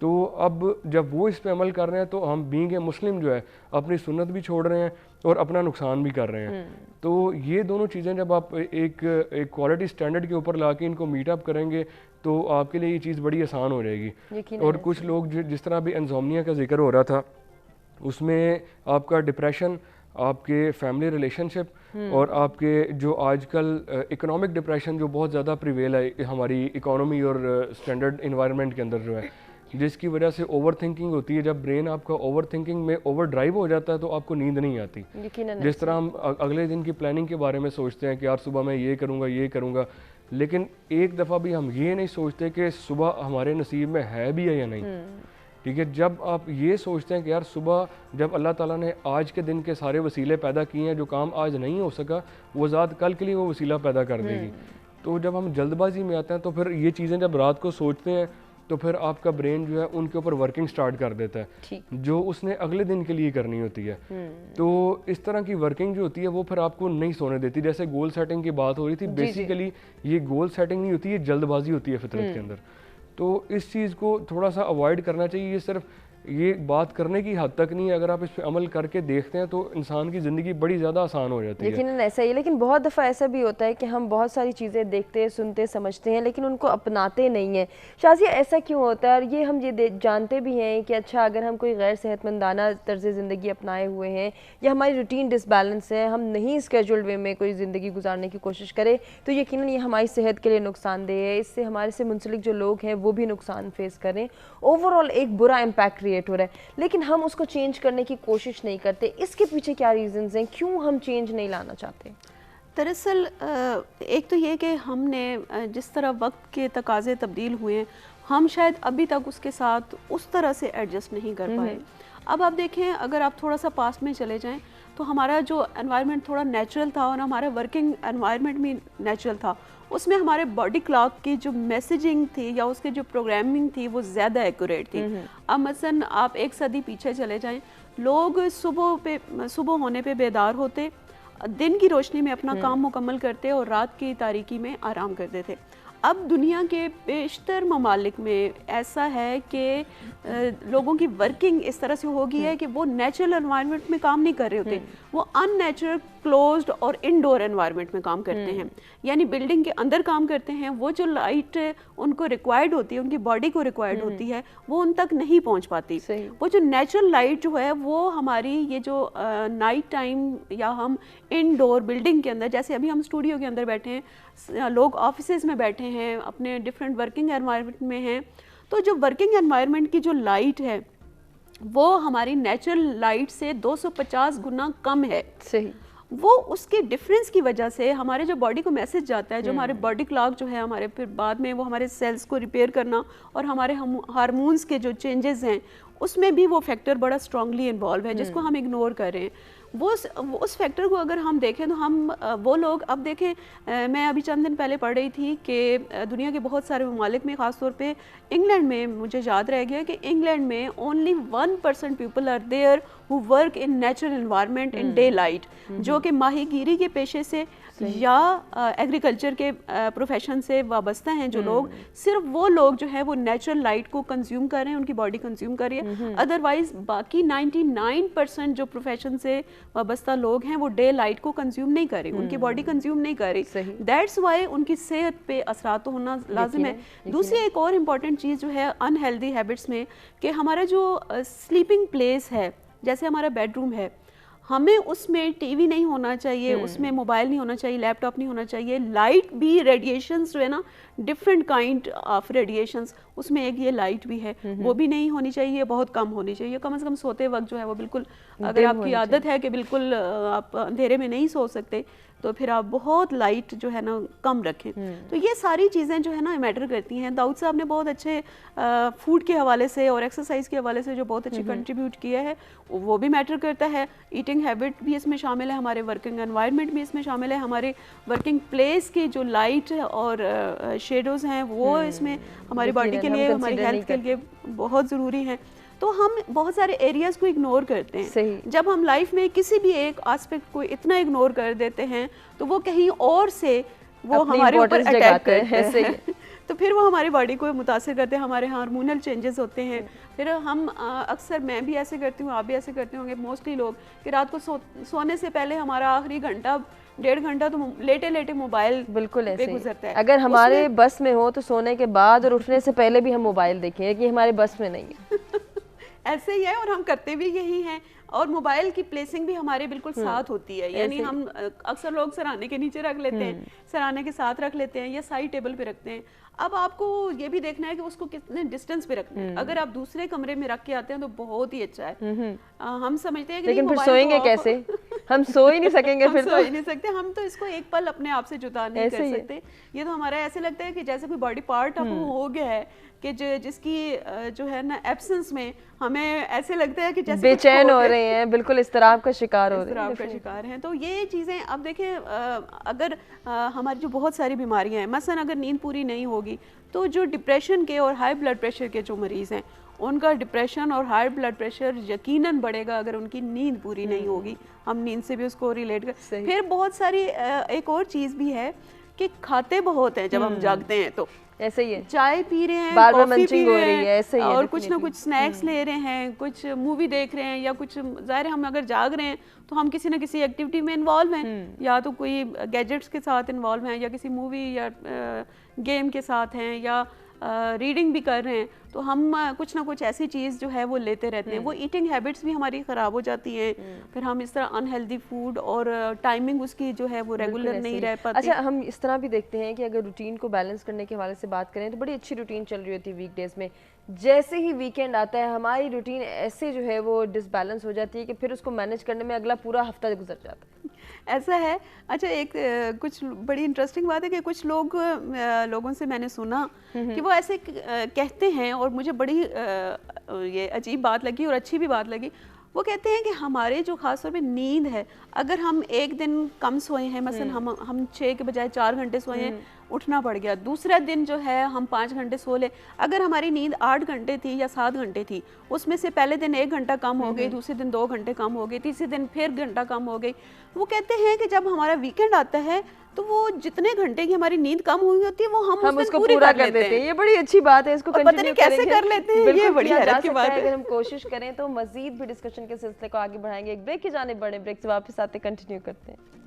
تو اب جب وہ اس پہ عمل کر رہے ہیں تو ہم بینگ اے مسلم جو ہے اپنی سنت بھی چھوڑ رہے ہیں اور اپنا نقصان بھی کر رہے ہیں. تو یہ دونوں چیزیں جب آپ ایک کوالٹی سٹینڈرڈ کے اوپر لا کے ان کو میٹ اپ کریں گے تو آپ کے لیے یہ چیز بڑی آسان ہو جائے گی. اور کچھ لوگ جس طرح بھی انزومنیا کا ذکر ہو رہا تھا, اس میں آپ کا ڈپریشن, آپ کے فیملی ریلیشن شپ, اور آپ کے جو آج کل اکنامک ڈپریشن جو بہت زیادہ پریویل ہے ہماری اکانومی اور اسٹینڈرڈ انوائرمنٹ کے اندر جو ہے, جس کی وجہ سے اوور تھنکنگ ہوتی ہے. جب برین آپ کا اوور تھنکنگ میں اوور ڈرائیو ہو جاتا ہے تو آپ کو نیند نہیں آتی. جس طرح ہم اگلے دن کی پلاننگ کے بارے میں سوچتے ہیں کہ یار صبح میں یہ کروں گا, لیکن ایک دفعہ بھی ہم یہ نہیں سوچتے کہ صبح ہمارے نصیب میں ہے بھی ہے یا نہیں. ٹھیک ہے, جب آپ یہ سوچتے ہیں کہ یار صبح جب اللہ تعالیٰ نے آج کے دن کے سارے وسیلے پیدا کیے ہیں, جو کام آج نہیں ہو سکا وہ ذات کل کے لیے وہ وسیلہ پیدا کر دے گی. تو جب ہم جلد بازی میں آتے ہیں تو پھر یہ چیزیں جب رات کو سوچتے ہیں تو پھر آپ کا برین جو ہے ان کے اوپر ورکنگ سٹارٹ کر دیتا ہے, جو اس نے اگلے دن کے لیے کرنی ہوتی ہے. تو اس طرح کی ورکنگ جو ہوتی ہے وہ پھر آپ کو نہیں سونے دیتی. جیسے گول سیٹنگ کی بات ہو رہی تھی, بیسیکلی یہ گول سیٹنگ نہیں ہوتی, یہ جلد بازی ہوتی ہے فطرت کے اندر. تو اس چیز کو تھوڑا سا اوائڈ کرنا چاہیے. یہ صرف یہ بات کرنے کی حد تک نہیں ہے, اگر آپ اس پہ عمل کر کے دیکھتے ہیں تو انسان کی زندگی بڑی زیادہ آسان ہو جاتی ہے. لیکن ایسا ہی, لیکن بہت دفعہ ایسا بھی ہوتا ہے کہ ہم بہت ساری چیزیں دیکھتے, سنتے, سمجھتے ہیں لیکن ان کو اپناتے نہیں ہیں. شازیہ ایسا کیوں ہوتا ہے؟ اور یہ ہم یہ جانتے بھی ہیں کہ اچھا اگر ہم کوئی غیر صحت مندانہ طرز زندگی اپنائے ہوئے ہیں یا ہماری روٹین ڈس بیلنس ہے, ہم نہیں اسکیجولڈ وے میں کوئی زندگی گزارنے کی کوشش کریں تو یقیناً یہ ہماری صحت کے لیے نقصان دہ ہے. اس سے ہمارے سے منسلک جو لوگ ہیں وہ بھی نقصان فیس کریں, اوور آل ایک برا امپیکٹ کریٹ ہو رہا ہے, لیکن ہم اس کو چینج کرنے کی کوشش نہیں کرتے. اس کے پیچھے کیا ریزنز ہیں, کیوں ہم چینج نہیں لانا چاہتے؟ دراصل ایک تو یہ کہ ہم نے جس طرح وقت کے تقاضے تبدیل ہوئے ہیں, ہم شاید ابھی تک اس کے ساتھ اس طرح سے ایڈجسٹ نہیں کر پائے. اب آپ دیکھیں, اگر آپ تھوڑا سا پاس میں چلے جائیں تو ہمارا جو انوائرمنٹ تھوڑا نیچرل تھا اور ہمارا ورکنگ انوائرمنٹ بھی نیچرل تھا. اس میں ہمارے باڈی کلاک کی جو میسیجنگ تھی یا اس کے جو پروگرامنگ تھی وہ زیادہ ایکوریٹ تھی. اب مثلاً آپ 1 صدی پیچھے چلے جائیں, لوگ صبح ہونے پہ بیدار ہوتے, دن کی روشنی میں اپنا کام مکمل کرتے اور رات کی تاریکی میں آرام کرتے تھے. اب دنیا کے بیشتر ممالک میں ایسا ہے کہ لوگوں کی ورکنگ اس طرح سے ہو گئی ہے کہ وہ نیچرل انوائرمنٹ میں کام نہیں کر رہے ہوتے, وہ ان نیچرل کلوزڈ اور انڈور انوائرمنٹ میں کام کرتے ہیں, یعنی بلڈنگ کے اندر کام کرتے ہیں. وہ جو لائٹ ان کو ریکوائرڈ ہوتی ہے, ان کی باڈی کو ریکوائرڈ ہوتی ہے, وہ ان تک نہیں پہنچ پاتی. وہ جو نیچرل لائٹ جو ہے وہ ہماری یہ جو نائٹ ٹائم یا ہم انڈور بلڈنگ کے اندر, جیسے ابھی ہم اسٹوڈیو کے اندر بیٹھے ہیں, لوگ آفیسز میں بیٹھے ہیں, اپنے ڈفرینٹ ورکنگ انوائرمنٹ میں ہیں, تو جو ورکنگ انوائرمنٹ کی جو لائٹ ہے وہ ہماری نیچرل لائٹ سے 250 گنا کم ہے. صحیح. وہ اس کے ڈفرینس کی وجہ سے ہمارے جو باڈی کو میسج جاتا ہے, جو ہمارے باڈی کلاک جو ہے ہمارے پھر بعد میں وہ ہمارے سیلز کو ریپیئر کرنا اور ہمارے ہارمونز کے جو چینجز ہیں اس میں بھی وہ فیکٹر بڑا اسٹرانگلی انوالو ہے, جس کو ہم اگنور کر رہے ہیں. اس فیکٹر کو اگر ہم دیکھیں تو ہم وہ لوگ, اب دیکھیں میں ابھی چند دن پہلے پڑھ رہی تھی کہ دنیا کے بہت سارے ممالک میں, خاص طور پہ انگلینڈ میں, مجھے یاد رہ گیا کہ انگلینڈ میں only 1% people are there who work in natural environment in daylight, جو کہ ماہی گیری کے پیشے سے یا ایگریکلچر کے پروفیشن سے وابستہ ہیں جو لوگ, صرف وہ لوگ جو ہیں وہ نیچرل لائٹ کو کنزیوم کر رہے ہیں, ان کی باڈی کنزیوم کر رہی ہے. ادروائز باقی 99% جو پروفیشن سے وابستہ لوگ ہیں وہ ڈے لائٹ کو کنزیوم نہیں کر رہی, ان کی باڈی کنزیوم نہیں کر رہی. دیٹس وائی ان کی صحت پہ اثرات ہونا لازم ہے. دوسری ایک اور امپورٹنٹ چیز جو ہے ان ہیلدی ہیبٹس میں, کہ ہمارا جو سلیپنگ پلیس ہے, جیسے ہمارا بیڈ روم ہے, ہمیں اس میں ٹی وی نہیں ہونا چاہیے, اس میں موبائل نہیں ہونا چاہیے, لیپ ٹاپ نہیں ہونا چاہیے, لائٹ بھی ریڈیشنز جو ہے نا ڈفرینٹ کائنڈ آف ریڈیشنز, اس میں ایک یہ لائٹ بھی ہے وہ بھی نہیں ہونی چاہیے, بہت کم ہونی چاہیے, کم از کم سوتے وقت جو ہے وہ بالکل, اگر آپ کی عادت ہے کہ بالکل آپ اندھیرے میں نہیں سو سکتے تو پھر آپ بہت لائٹ جو ہے نا کم رکھیں. تو یہ ساری چیزیں جو ہے نا میٹر کرتی ہیں. داؤد صاحب نے بہت اچھے فوڈ کے حوالے سے اور ایکسرسائز کے حوالے سے جو بہت اچھے کنٹریبیوٹ کیا ہے وہ بھی میٹر کرتا ہے. ایٹنگ ہیبٹ بھی اس میں شامل ہے, ہمارے ورکنگ انوائرمنٹ بھی اس میں شامل ہے, ہمارے ورکنگ پلیس کی جو لائٹ اور شیڈوز ہیں وہ اس میں ہماری باڈی کے لیے, ہماری ہیلتھ کے لیے بہت ضروری ہیں. تو ہم بہت سارے ایریاز کو اگنور کرتے ہیں. جب ہم لائف میں کسی بھی ایک آسپیکٹ کو اتنا اگنور کر دیتے ہیں تو وہ کہیں اور سے وہ ہمارے اوپر اٹیک کرتے ہیں, تو پھر وہ ہماری باڈی کو متاثر کرتے ہیں, ہمارے ہارمونل چینجز ہوتے ہیں. پھر ہم اکثر, میں بھی ایسے کرتی ہوں, آپ بھی ایسے کرتے ہوں گے موسٹلی لوگ, کہ رات کو سونے سے پہلے ہمارا آخری گھنٹہ 1.5 گھنٹہ تو لیٹے لیٹے موبائل بالکل پہ گزرتا ہے. اگر ہمارے بس میں ہو تو سونے کے بعد اور اٹھنے سے پہلے بھی ہم موبائل دیکھیں, یہ ہمارے بس میں نہیں ہے. ایسے ہی ہے, اور ہم کرتے بھی یہی ہیں, اور موبائل کی پلیسنگ بھی ہمارے بالکل ساتھ ہوتی ہے. یعنی ہم اکثر لوگ سرانے کے نیچے رکھ لیتے ہیں, سرانے کے ساتھ رکھ لیتے ہیں, یا سائڈ ٹیبل پہ رکھتے ہیں. اب آپ کو یہ بھی دیکھنا ہے کہ اس کو کتنے ڈسٹینس پہ رکھنا ہے. اگر آپ دوسرے کمرے میں رکھ کے آتے ہیں تو بہت ہی اچھا ہے. ہم سمجھتے ہیں کہ لیکن پھر سوئیں گے کیسے, ہم سو ہی نہیں سکیں گے, پھر سو ہی نہیں سکتے. ہم تو اس کو ایک پل اپنے آپ سے جدا نہیں کر سکتے. یہ تو ہمارا ایسے لگتا ہے کہ جیسے کوئی باڈی پارٹ اب ہو گیا ہے, کہ جس کی جو ہے نا ایبسنس میں ہمیں ایسے لگتا ہے کہ جیسے بے چین ہو رہے ہیں, بالکل اضطراب کا شکار ہو رہے ہیں, اضطراب کا شکار ہیں. تو یہ چیزیں اب دیکھیں, اگر ہماری جو بہت ساری بیماریاں ہیں, مثلا اگر نیند پوری نہیں ہوگی تو جو ڈپریشن کے اور ہائی بلڈ پریشر کے جو مریض ہیں ان کا ڈپریشن اور ہائی بلڈ پریشر یقیناً بڑھے گا اگر ان کی نیند پوری نہیں ہوگی. ہم نیند سے بھی اس کو ریلیٹ کر. پھر بہت ساری ایک اور چیز بھی ہے کہ کھاتے بہت ہیں جب ہم جاگتے ہیں, تو ایسے ہی ہے, چائے پی رہے ہیں, کافی پی رہے ہیں, اور کچھ نہ کچھ سنیکس لے رہے ہیں, کچھ مووی دیکھ رہے ہیں, یا کچھ, ظاہر ہم اگر جاگ رہے ہیں تو ہم کسی نہ کسی ایکٹیویٹی میں انوالو ہیں, یا تو کوئی گیجٹس کے ساتھ انوالو ہیں, یا کسی مووی یا گیم کے ساتھ ہیں, یا ریڈنگ بھی کر رہے ہیں. تو ہم کچھ نہ کچھ ایسی چیز جو ہے وہ لیتے رہتے ہیں. وہ ایٹنگ ہیبٹس بھی ہماری خراب ہو جاتی ہیں. پھر ہم اس طرح انہیلدی فوڈ اور ٹائمنگ اس کی جو ہے وہ ریگولر نہیں رہ پاتی. اچھا, ہم اس طرح بھی دیکھتے ہیں کہ اگر روٹین کو بیلنس کرنے کے حوالے سے بات کریں تو بڑی اچھی روٹین چل رہی ہوتی ہے ویک ڈیز میں, جیسے ہی ویکینڈ آتا ہے ہماری روٹین ایسے جو ہے وہ ڈس بیلنس ہو جاتی ہے کہ پھر اس کو مینیج کرنے میں اگلا پورا ہفتہ گزر جاتا ہے. ایسا ہے. اچھا, ایک کچھ بڑی انٹرسٹنگ بات ہے کہ کچھ لوگوں سے میں نے سنا کہ وہ ایسے کہتے ہیں, اور مجھے بڑی یہ عجیب بات لگی اور اچھی بھی بات لگی. وہ کہتے ہیں کہ ہمارے جو خاص طور پہ نیند ہے, اگر ہم ایک دن کم سوئے ہیں, مثلا ہم 6 کے بجائے 4 گھنٹے سوئے ہیں, اٹھنا پڑ گیا, دوسرا دن جو ہے ہم 5 گھنٹے سو لے, اگر ہماری نیند 8 گھنٹے تھی یا 7 گھنٹے تھی, اس میں سے پہلے دن 1 گھنٹہ کم ہو گئی, دوسرے دن 2 گھنٹے کم ہو گئی, تیسرے دن پھر گھنٹہ کم ہو گئی. وہ کہتے ہیں کہ جب ہمارا ویکینڈ آتا ہے تو وہ جتنے گھنٹے کی ہماری نیند کم ہوئی ہوتی ہے وہ ہم اس کو پورا کر دیتے ہیں. یہ بڑی اچھی بات ہے, اس کو پتہ نہیں کیسے کر لیتے ہیں, یہ بڑی حیرت کی بات ہے. اگر ہم کوشش کریں تو مزید بھی ڈسکشن کے سلسلے کو آگے بڑھائیں گے. ایک بریک کی جانب بڑھیں, بریک سے واپس آتے کنٹینیو کرتے ہیں.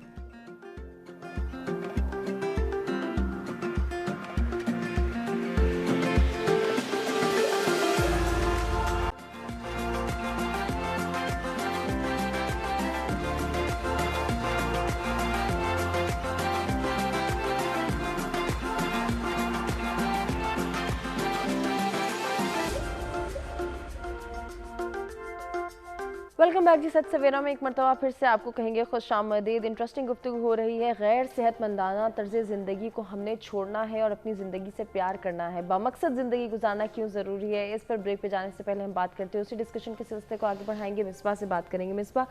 ویلکم بیک جی. سچ سویرا میں ایک مرتبہ پھر سے آپ کو کہیں گے خوش آمدید. انٹرسٹنگ گفتگو ہو رہی ہے. غیر صحت مندانہ طرز زندگی کو ہم نے چھوڑنا ہے اور اپنی زندگی سے پیار کرنا ہے. بامقصد زندگی گزارنا کیوں ضروری ہے, اس پر بریک پہ جانے سے پہلے ہم بات کرتے ہیں. اسی ڈسکشن کے سلسلے کو آگے بڑھائیں گے. مصباح سے بات کریں گے. مصباح,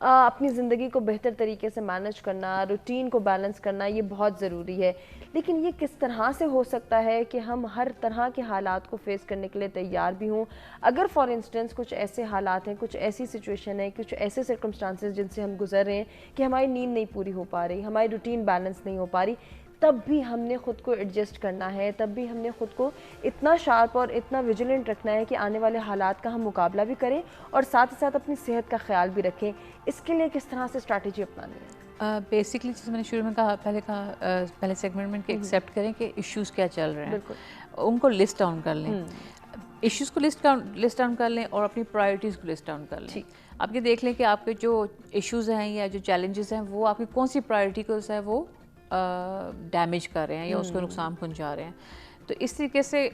اپنی زندگی کو بہتر طریقے سے مینج کرنا, روٹین کو بیلنس کرنا, یہ بہت ضروری ہے. لیکن یہ کس طرح سے ہو سکتا ہے کہ ہم ہر طرح کے حالات کو فیس کرنے کے لیے تیار بھی ہوں؟ اگر فار انسٹنس کچھ ایسے حالات ہیں, کچھ ایسی سچویشن ہے, کچھ ایسے سرکمسٹانسز جن سے ہم گزر رہے ہیں کہ ہماری نیند نہیں پوری ہو پا رہی, ہماری روٹین بیلنس نہیں ہو پا رہی, تب بھی ہم نے خود کو ایڈجسٹ کرنا ہے, تب بھی ہم نے خود کو اتنا شارپ اور اتنا ویجیلنٹ رکھنا ہے کہ آنے والے حالات کا ہم مقابلہ بھی کریں اور ساتھ ہی ساتھ اپنی صحت کا خیال بھی رکھیں. اس کے لیے کس طرح سے اسٹریٹجی اپنانی ہے؟ بیسکلی جیسے میں نے شروع میں پہلے سیگمنٹ میں کہ ایکسیپٹ کریں کہ ایشوز کیا چل رہے ہیں, ان کو لسٹ ڈاؤن کر لیں. ایشوز کو لسٹ ڈاؤن کر لیں اور اپنی پرائرٹیز کو لسٹ ڈاؤن کر لیں. آپ یہ دیکھ لیں کہ آپ کے جو ایشوز ہیں یا جو چیلنجز ہیں وہ آپ کی کون سی پرائرٹی کو ہے وہ ڈیمیج کر رہے ہیں یا اس کو نقصان پہنچا رہے ہیں. تو اس طریقے سے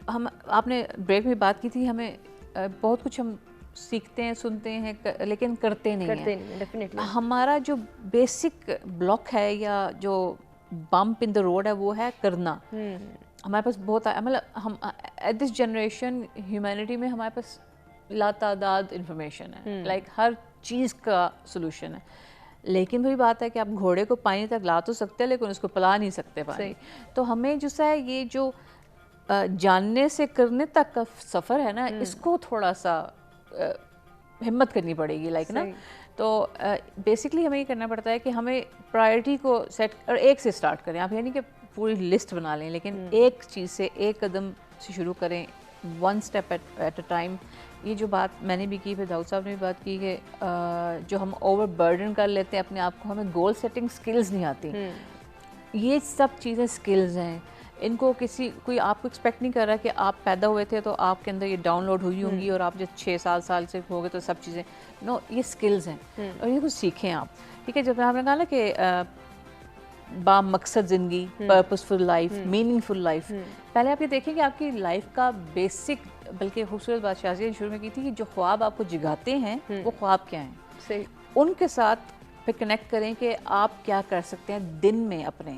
ہم آپ نے بریک میں بات کی تھی ہمیں بہت کچھ ہم سیکھتے ہیں سنتے ہیں لیکن کرتے نہیں ہیں. ہمارا جو بیسک بلاک ہے یا جو بمپ ان دا روڈ ہے وہ ہے کرنا. ہمارے پاس بہت مطلب ہم ایٹ دس جنریشن ہیومینٹی میں ہمارے پاس لاتعداد انفارمیشن ہے, لائک ہر چیز کا سلوشن ہے. لیکن وہی بات ہے کہ آپ گھوڑے کو پانی تک لا تو سکتے ہیں لیکن اس کو پلا نہیں سکتے پانی. تو ہمیں جو ہے یہ جو جاننے سے کرنے تک کا سفر ہے نا, اس کو تھوڑا سا ہمت کرنی پڑے گی لائک نا. تو بیسکلی ہمیں یہ کرنا پڑتا ہے کہ ہمیں پرائرٹی کو سیٹ اور ایک سے سٹارٹ کریں. آپ یعنی کہ پوری لسٹ بنا لیں لیکن ایک چیز سے ایک قدم سے شروع کریں, one step at a time. یہ جو بات میں نے بھی کی, پھر داؤد صاحب نے بھی بات کی کہ جو ہم اوور برڈن کر لیتے ہیں اپنے آپ کو, ہمیں گول سیٹنگ سکلز نہیں آتی. یہ سب چیزیں سکلز ہیں, ان کو کوئی آپ کو ایکسپیکٹ نہیں کر رہا کہ آپ پیدا ہوئے تھے تو آپ کے اندر یہ ڈاؤن لوڈ ہوئی ہوں گی اور آپ جب 6-7 سال سے ہو گئے تو سب چیزیں نو, یہ سکلز ہیں اور یہ کچھ سیکھیں آپ. ٹھیک ہے, جب آپ نے کہا نا کہ با مقصد زندگی, پرپسفل لائف, میننگ فل لائف, پہلے آپ یہ دیکھیں کہ آپ کی لائف کا بیسک, بلکہ خوبصورت بات شازیہ نے شروع میں کی تھی کہ جو خواب آپ کو جگاتے ہیں وہ خواب کیا ہیں, ان کے ساتھ پھر کنیکٹ کریں کہ آپ کیا کر سکتے ہیں دن میں. اپنے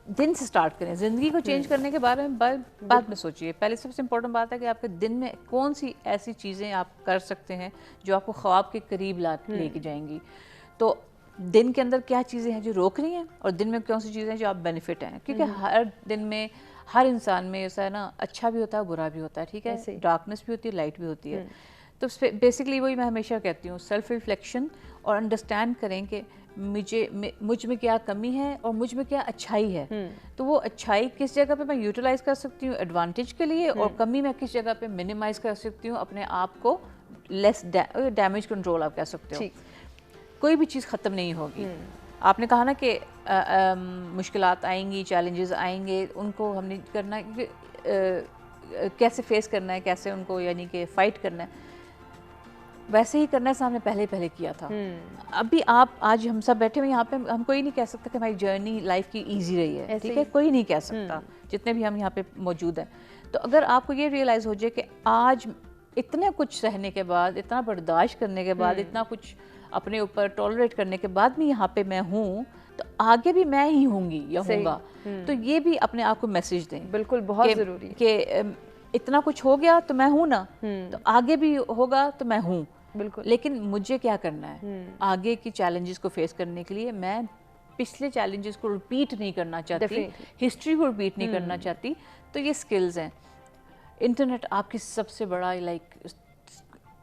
دن سے سٹارٹ کریں. زندگی کو چینج کرنے کے بارے میں بعد میں سوچیے, پہلے سب سے امپورٹنٹ بات ہے کہ آپ کے دن میں کون سی ایسی چیزیں آپ کر سکتے ہیں جو آپ کو خواب کے قریب لے کے جائیں گی. تو دن کے اندر کیا چیزیں ہیں جو روک رہی ہیں اور دن میں کون سی چیزیں ہیں جو آپ بینیفٹ ہیں, کیونکہ ہر دن میں ہر انسان میں ایسا ہے نا, اچھا بھی ہوتا ہے برا بھی ہوتا ہے. ٹھیک ہے, ڈارکنس بھی ہوتی ہے, لائٹ بھی ہوتی ہے. تو بیسکلی وہی میں ہمیشہ کہتی ہوں, سیلف ریفلیکشن اور انڈرسٹینڈ کریں کہ مجھ میں کیا کمی ہے اور مجھ میں کیا اچھائی ہے. تو وہ اچھائی کس جگہ پہ میں یوٹیلائز کر سکتی ہوں ایڈوانٹیج کے لیے, اور کمی میں کس جگہ پہ منیمائز کر سکتی ہوں اپنے آپ کو لیس ڈیمیج کنٹرول آپ کہہ سکتے ہو. کوئی بھی چیز ختم نہیں ہوگی. آپ نے کہا نا کہ مشکلات آئیں گی, چیلنجز آئیں گے, ان کو ہم نے کرنا کیسے فیس کرنا ہے, کیسے ان کو یعنی کہ فائٹ کرنا ہے, ویسے ہی کرنا ہے ہم نے پہلے کیا تھا. ابھی آپ آج ہم سب بیٹھے ہوئے یہاں پہ, ہم کوئی نہیں کہہ سکتا کہ ہماری جرنی لائف کی ایزی رہی ہے. ٹھیک ہے, کوئی نہیں کہہ سکتا جتنے بھی ہم یہاں پہ موجود ہیں. تو اگر آپ کو یہ ریئلائز ہو جائے کہ آج اتنے کچھ سہنے کے بعد, اتنا برداشت کرنے کے بعد, اتنا کچھ اپنے اوپر ٹالریٹ کرنے کے بعد بھی یہاں پہ میں ہوں, تو آگے بھی میں ہی ہوں گی یا ہوں گا. تو یہ بھی اپنے آپ کو میسیج دیں. بالکل, بہت ضروری کہ اتنا کچھ ہو گیا تو میں ہوں نا, تو آگے بھی ہوگا تو میں ہوں. بالکل, لیکن مجھے کیا کرنا ہے آگے کی چیلنجز کو فیس کرنے کے لیے. میں پچھلے چیلنجز کو ریپیٹ نہیں کرنا چاہتی, ہسٹری کو ریپیٹ نہیں کرنا چاہتی. تو یہ سکلز ہیں. انٹرنیٹ آپ کی سب سے بڑا لائک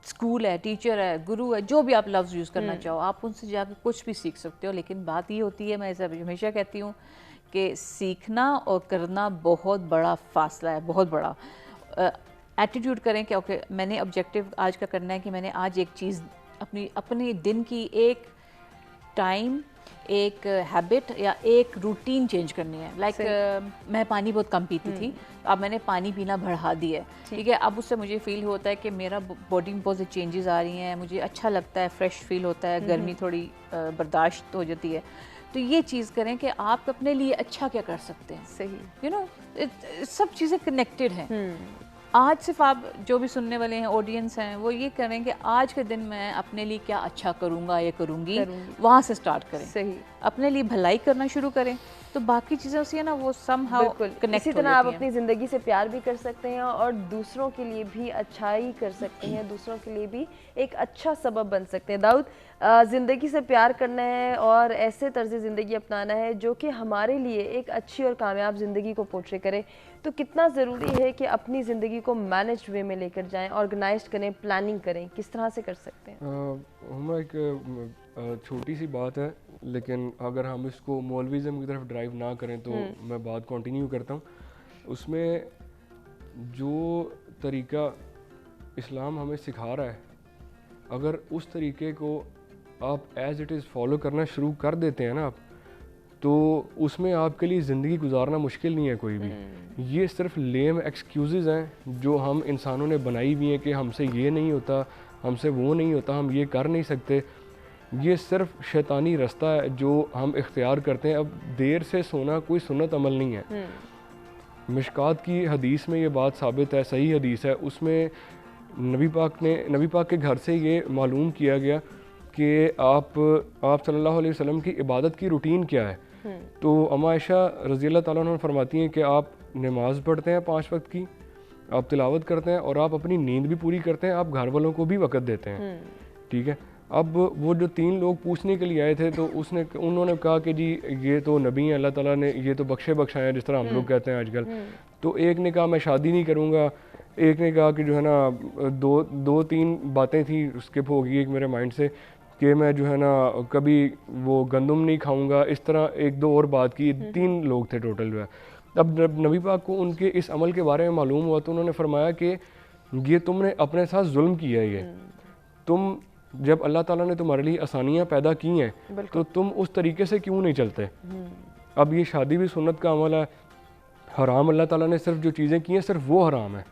اسکول ہے, ٹیچر ہے, گرو ہے, جو بھی آپ لفظ یوز کرنا چاہو, آپ ان سے جا کے کچھ بھی سیکھ سکتے ہو. لیکن بات یہ ہوتی ہے, میں ایسا ہمیشہ کہتی ہوں کہ سیکھنا اور کرنا بہت بڑا فاصلہ ہے, بہت بڑا. ایٹیٹیوڈ کریں کہ اوکے میں نے آبجیکٹیو آج کا کرنا ہے کہ میں نے آج ایک چیز اپنے دن کی ایک ٹائم, ایک ہیبٹ یا ایک روٹین چینج کرنی ہے. لائک میں پانی بہت کم پیتی تھی, اب میں نے پانی پینا بڑھا دیا ہے. ٹھیک ہے, اب اس سے مجھے فیل ہوتا ہے کہ میرا باڈی میں بہت سی چینجز آ رہی ہیں, مجھے اچھا لگتا ہے, فریش فیل ہوتا ہے, گرمی تھوڑی برداشت ہو جاتی ہے. تو یہ چیز کریں کہ آپ اپنے لیے اچھا کیا کر سکتے ہیں. صحیح, یو نو سب چیزیں کنیکٹڈ ہیں. آج صرف آپ جو بھی سننے والے ہیں, آڈینس ہیں, وہ یہ کریں کہ آج کے دن میں اپنے لیے کیا اچھا کروں گا یا کروں گی, وہاں سے سٹارٹ کریں. صحیح, اپنے لیے بھلائی کرنا شروع کریں, تو باقی چیزیں اسی ہیں نا وہ سم ہاؤ کنیکٹ. اسی طرح آپ اپنی زندگی سے پیار بھی کر سکتے ہیں اور دوسروں کے لیے بھی اچھائی کر سکتے ہیں, دوسروں کے لیے بھی ایک اچھا سبب بن سکتے ہیں. داؤد, زندگی سے پیار کرنا ہے اور ایسے طرز زندگی اپنانا ہے جو کہ ہمارے لیے ایک اچھی اور کامیاب زندگی کو پورٹری کرے, تو کتنا ضروری ہے کہ اپنی زندگی کو مینجڈ وے میں لے کر جائیں, آرگنائزڈ کریں, پلاننگ کریں, کس طرح سے کر سکتے ہیں؟ ہم ایک چھوٹی سی بات ہے, لیکن اگر ہم اس کو مولویزم کی طرف ڈرائیو نہ کریں تو میں بات کنٹینیو کرتا ہوں. اس میں جو طریقہ اسلام ہمیں سکھا رہا ہے, اگر اس طریقے کو آپ ایز اٹ از فالو کرنا شروع کر دیتے ہیں نا آپ, تو اس میں آپ کے لیے زندگی گزارنا مشکل نہیں ہے کوئی بھی. یہ صرف لیم ایکسکیوزز ہیں جو ہم انسانوں نے بنائی ہوئی ہیں کہ ہم سے یہ نہیں ہوتا, ہم سے وہ نہیں ہوتا, ہم یہ کر نہیں سکتے. یہ صرف شیطانی رستہ ہے جو ہم اختیار کرتے ہیں. اب دیر سے سونا کوئی سنت عمل نہیں ہے. مشکات کی حدیث میں یہ بات ثابت ہے, صحیح حدیث ہے, اس میں نبی پاک کے گھر سے یہ معلوم کیا گیا کہ آپ صلی اللہ علیہ وسلم کی عبادت کی روٹین کیا ہے. تو اما عائشہ رضی اللہ تعالیٰ عنہ فرماتی ہیں کہ آپ نماز پڑھتے ہیں 5 وقت کی, آپ تلاوت کرتے ہیں, اور آپ اپنی نیند بھی پوری کرتے ہیں, آپ گھر والوں کو بھی وقت دیتے ہیں. ٹھیک ہے. اب وہ جو 3 لوگ پوچھنے کے لیے آئے تھے تو انہوں نے کہا کہ جی یہ تو نبی ہیں, اللہ تعالیٰ نے یہ تو بخشائے ہیں جس طرح ہم لوگ کہتے ہیں آج کل. تو ایک نے کہا میں شادی نہیں کروں گا, ایک نے کہا کہ جو ہے نا 2-3 باتیں تھیں اسکپ ہو گئی ایک میرے مائنڈ سے کہ میں جو ہے نا کبھی وہ گندم نہیں کھاؤں گا, اس طرح 1-2 اور بات کی. 3 لوگ تھے ٹوٹل جو ہے. اب نبی پاک کو ان کے اس عمل کے بارے میں معلوم ہوا تو انہوں نے فرمایا کہ یہ تم نے اپنے ساتھ ظلم کیا ہے. یہ تم جب اللہ تعالیٰ نے تمہارے لیے آسانیاں پیدا کی ہیں تو تم اس طریقے سے کیوں نہیں چلتے. اب یہ شادی بھی سنت کا عمل ہے, حرام اللہ تعالیٰ نے صرف جو چیزیں کی ہیں صرف وہ حرام ہے.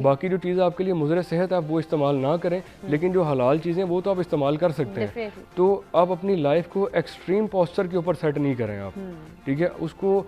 باقی جو چیزیں آپ کے لیے مضر صحت ہے آپ وہ استعمال نہ کریں, لیکن جو حلال چیزیں وہ تو آپ استعمال کر سکتے ہیں. تو آپ اپنی لائف کو ایکسٹریم پوسچر کے اوپر سیٹ نہیں کریں آپ. ٹھیک ہے. اس کو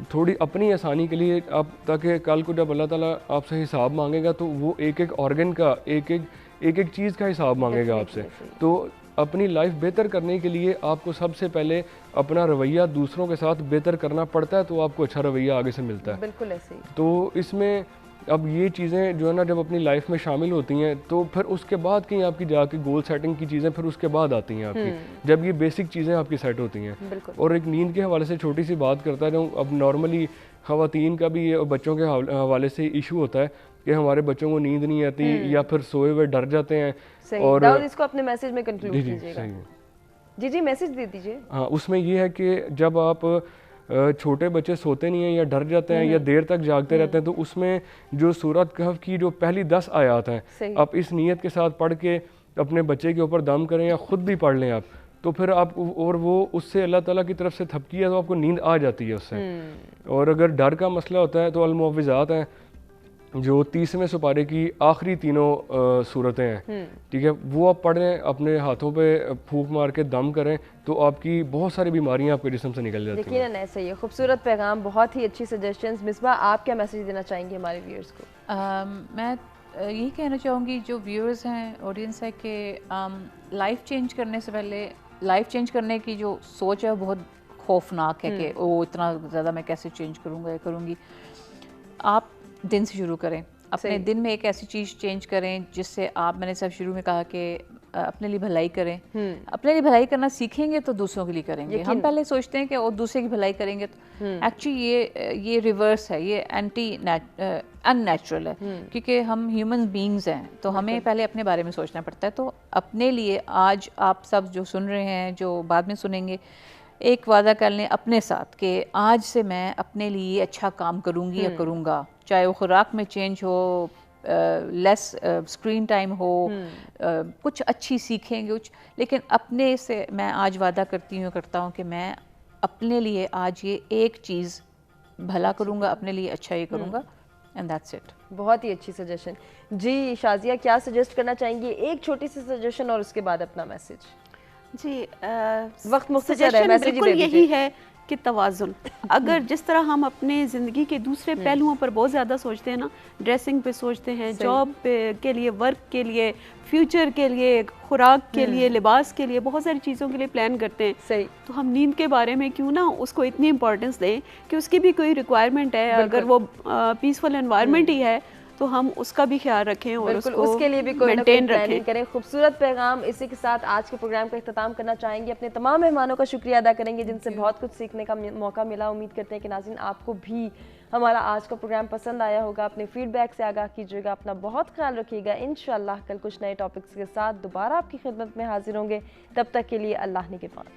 تھوڑی اپنی آسانی کے لیے آپ, تاکہ کل کو جب اللہ تعالیٰ آپ سے حساب مانگے گا تو وہ ایک آرگن کا ایک چیز کا حساب مانگے گا آپ سے. تو اپنی لائف بہتر کرنے کے لیے آپ کو سب سے پہلے اپنا رویہ دوسروں کے ساتھ بہتر کرنا پڑتا ہے, تو آپ کو اچھا رویہ آگے سے ملتا ہے. بالکل ایسے ہی. تو اس میں اب یہ چیزیں جو ہے نا جب اپنی لائف میں شامل ہوتی ہیں تو پھر اس کے بعد کہیں آپ کی جا کے گول سیٹنگ کی چیزیں پھر اس کے بعد آتی ہیں آپ کی, جب یہ بیسک چیزیں آپ کی سیٹ ہوتی ہیں. اور ایک نیند کے حوالے سے چھوٹی سی بات کرتا رہوں. اب نارملی خواتین کا بھی اور بچوں کے حوالے سے ایشو ہوتا ہے کہ ہمارے بچوں کو نیند نہیں آتی یا پھر سوئے ہوئے ڈر جاتے ہیں. اور اس کو اپنے میسج میں کنکلوڈ کیجیے گا. جی میسج دے دیجیے. ہاں, اس میں یہ ہے کہ جب آپ چھوٹے بچے سوتے نہیں ہیں یا ڈر جاتے ہیں یا دیر تک جاگتے رہتے ہیں تو اس میں جو سورۃ کہف کی جو پہلی 10 آیات ہیں آپ اس نیت کے ساتھ پڑھ کے اپنے بچے کے اوپر دم کریں یا خود بھی پڑھ لیں آپ, تو پھر آپ اور وہ اس سے اللہ تعالیٰ کی طرف سے تھپکی ہے تو آپ کو نیند آ جاتی ہے اس سے. اور اگر ڈر کا مسئلہ ہوتا ہے تو المعوذات ہیں جو 30ویں سپارے کی آخری 3 صورتیں ہیں. ٹھیک ہے. وہ آپ پڑھیں, اپنے ہاتھوں پہ پھونک مار کے دم کریں تو آپ کی بہت ساری بیماریاں آپ کے جسم سے نکل جاتی ہیں. یقیناً ایسا ہی ہے. خوبصورت پیغام, بہت ہی اچھی سجیشنز. مصباح آپ کیا میسج دینا چاہیں گے ہمارے ویورز کو؟ میں یہی کہنا چاہوں گی جو ویورز ہیں, آڈینس ہے, کہ لائف چینج کرنے سے پہلے لائف چینج کرنے کی جو سوچ ہے وہ بہت خوفناک ہے کہ اتنا زیادہ میں کیسے چینج کروں گا یا کروں گی. آپ دن سے شروع کریں, اپنے دن میں ایک ایسی چیز چینج کریں جس سے آپ, میں نے سب شروع میں کہا کہ اپنے لیے بھلائی کریں. اپنے لیے بھلائی کرنا سیکھیں گے تو دوسروں کے لیے کریں گے. ہم پہلے سوچتے ہیں کہ اور دوسرے کی بھلائی کریں گے, تو ایکچولی یہ ریورس ہے, یہ ان نیچرل ہے, کیونکہ ہم ہیومن بینگز ہیں تو ہمیں پہلے اپنے بارے میں سوچنا پڑتا ہے. تو اپنے لیے آج آپ سب جو سن رہے ہیں, جو بعد میں سنیں گے, ایک وعدہ کر لیں اپنے ساتھ کہ آج سے میں اپنے لیے اچھا کام کروں گی یا کروں گا, چاہے وہ خوراک میں چینج ہو, لیس اسکرین ٹائم ہو, کچھ اچھی سیکھیں گے, لیکن اپنے سے میں آج وعدہ کرتا ہوں کہ میں اپنے لیے آج یہ ایک چیز بھلا کروں گا, اپنے لیے اچھا یہ کروں گا, اینڈ دیٹس اٹ. بہت ہی اچھی سجیشن. جی شازیہ, کیا سجیسٹ کرنا چاہیں گے؟ ایک چھوٹی سی سجیشن اور اس کے بعد اپنا میسج. جی وقت مختصر ہے, میسج بالکل یہی ہے کہ توازن. اگر جس طرح ہم اپنے زندگی کے دوسرے پہلوؤں پر بہت زیادہ سوچتے ہیں نا, ڈریسنگ پہ سوچتے ہیں, جاب کے لیے, ورک کے لیے, فیوچر کے لیے, خوراک کے لیے, لباس کے لیے, بہت ساری چیزوں کے لیے پلان کرتے ہیں, تو ہم نیند کے بارے میں کیوں نہ اس کو اتنی امپورٹنس دیں کہ اس کی بھی کوئی ریکوائرمنٹ ہے. اگر وہ پیسفل انوائرمنٹ ہی ہے تو ہم اس کا بھی خیال رکھیں اور اس کے لیے بھی کوئی پلاننگ کریں. خوبصورت پیغام. اسی کے ساتھ آج کے پروگرام کا اختتام کرنا چاہیں گے. اپنے تمام مہمانوں کا شکریہ ادا کریں گے جن سے بہت کچھ سیکھنے کا موقع ملا. امید کرتے ہیں کہ ناظرین آپ کو بھی ہمارا آج کا پروگرام پسند آیا ہوگا. اپنے فیڈ بیک سے آگاہ کیجیے گا. اپنا بہت خیال رکھیے گا. انشاءاللہ کل کچھ نئے ٹاپکس کے ساتھ دوبارہ آپ کی خدمت میں حاضر ہوں گے. تب تک کے لیے اللہ نگہبان.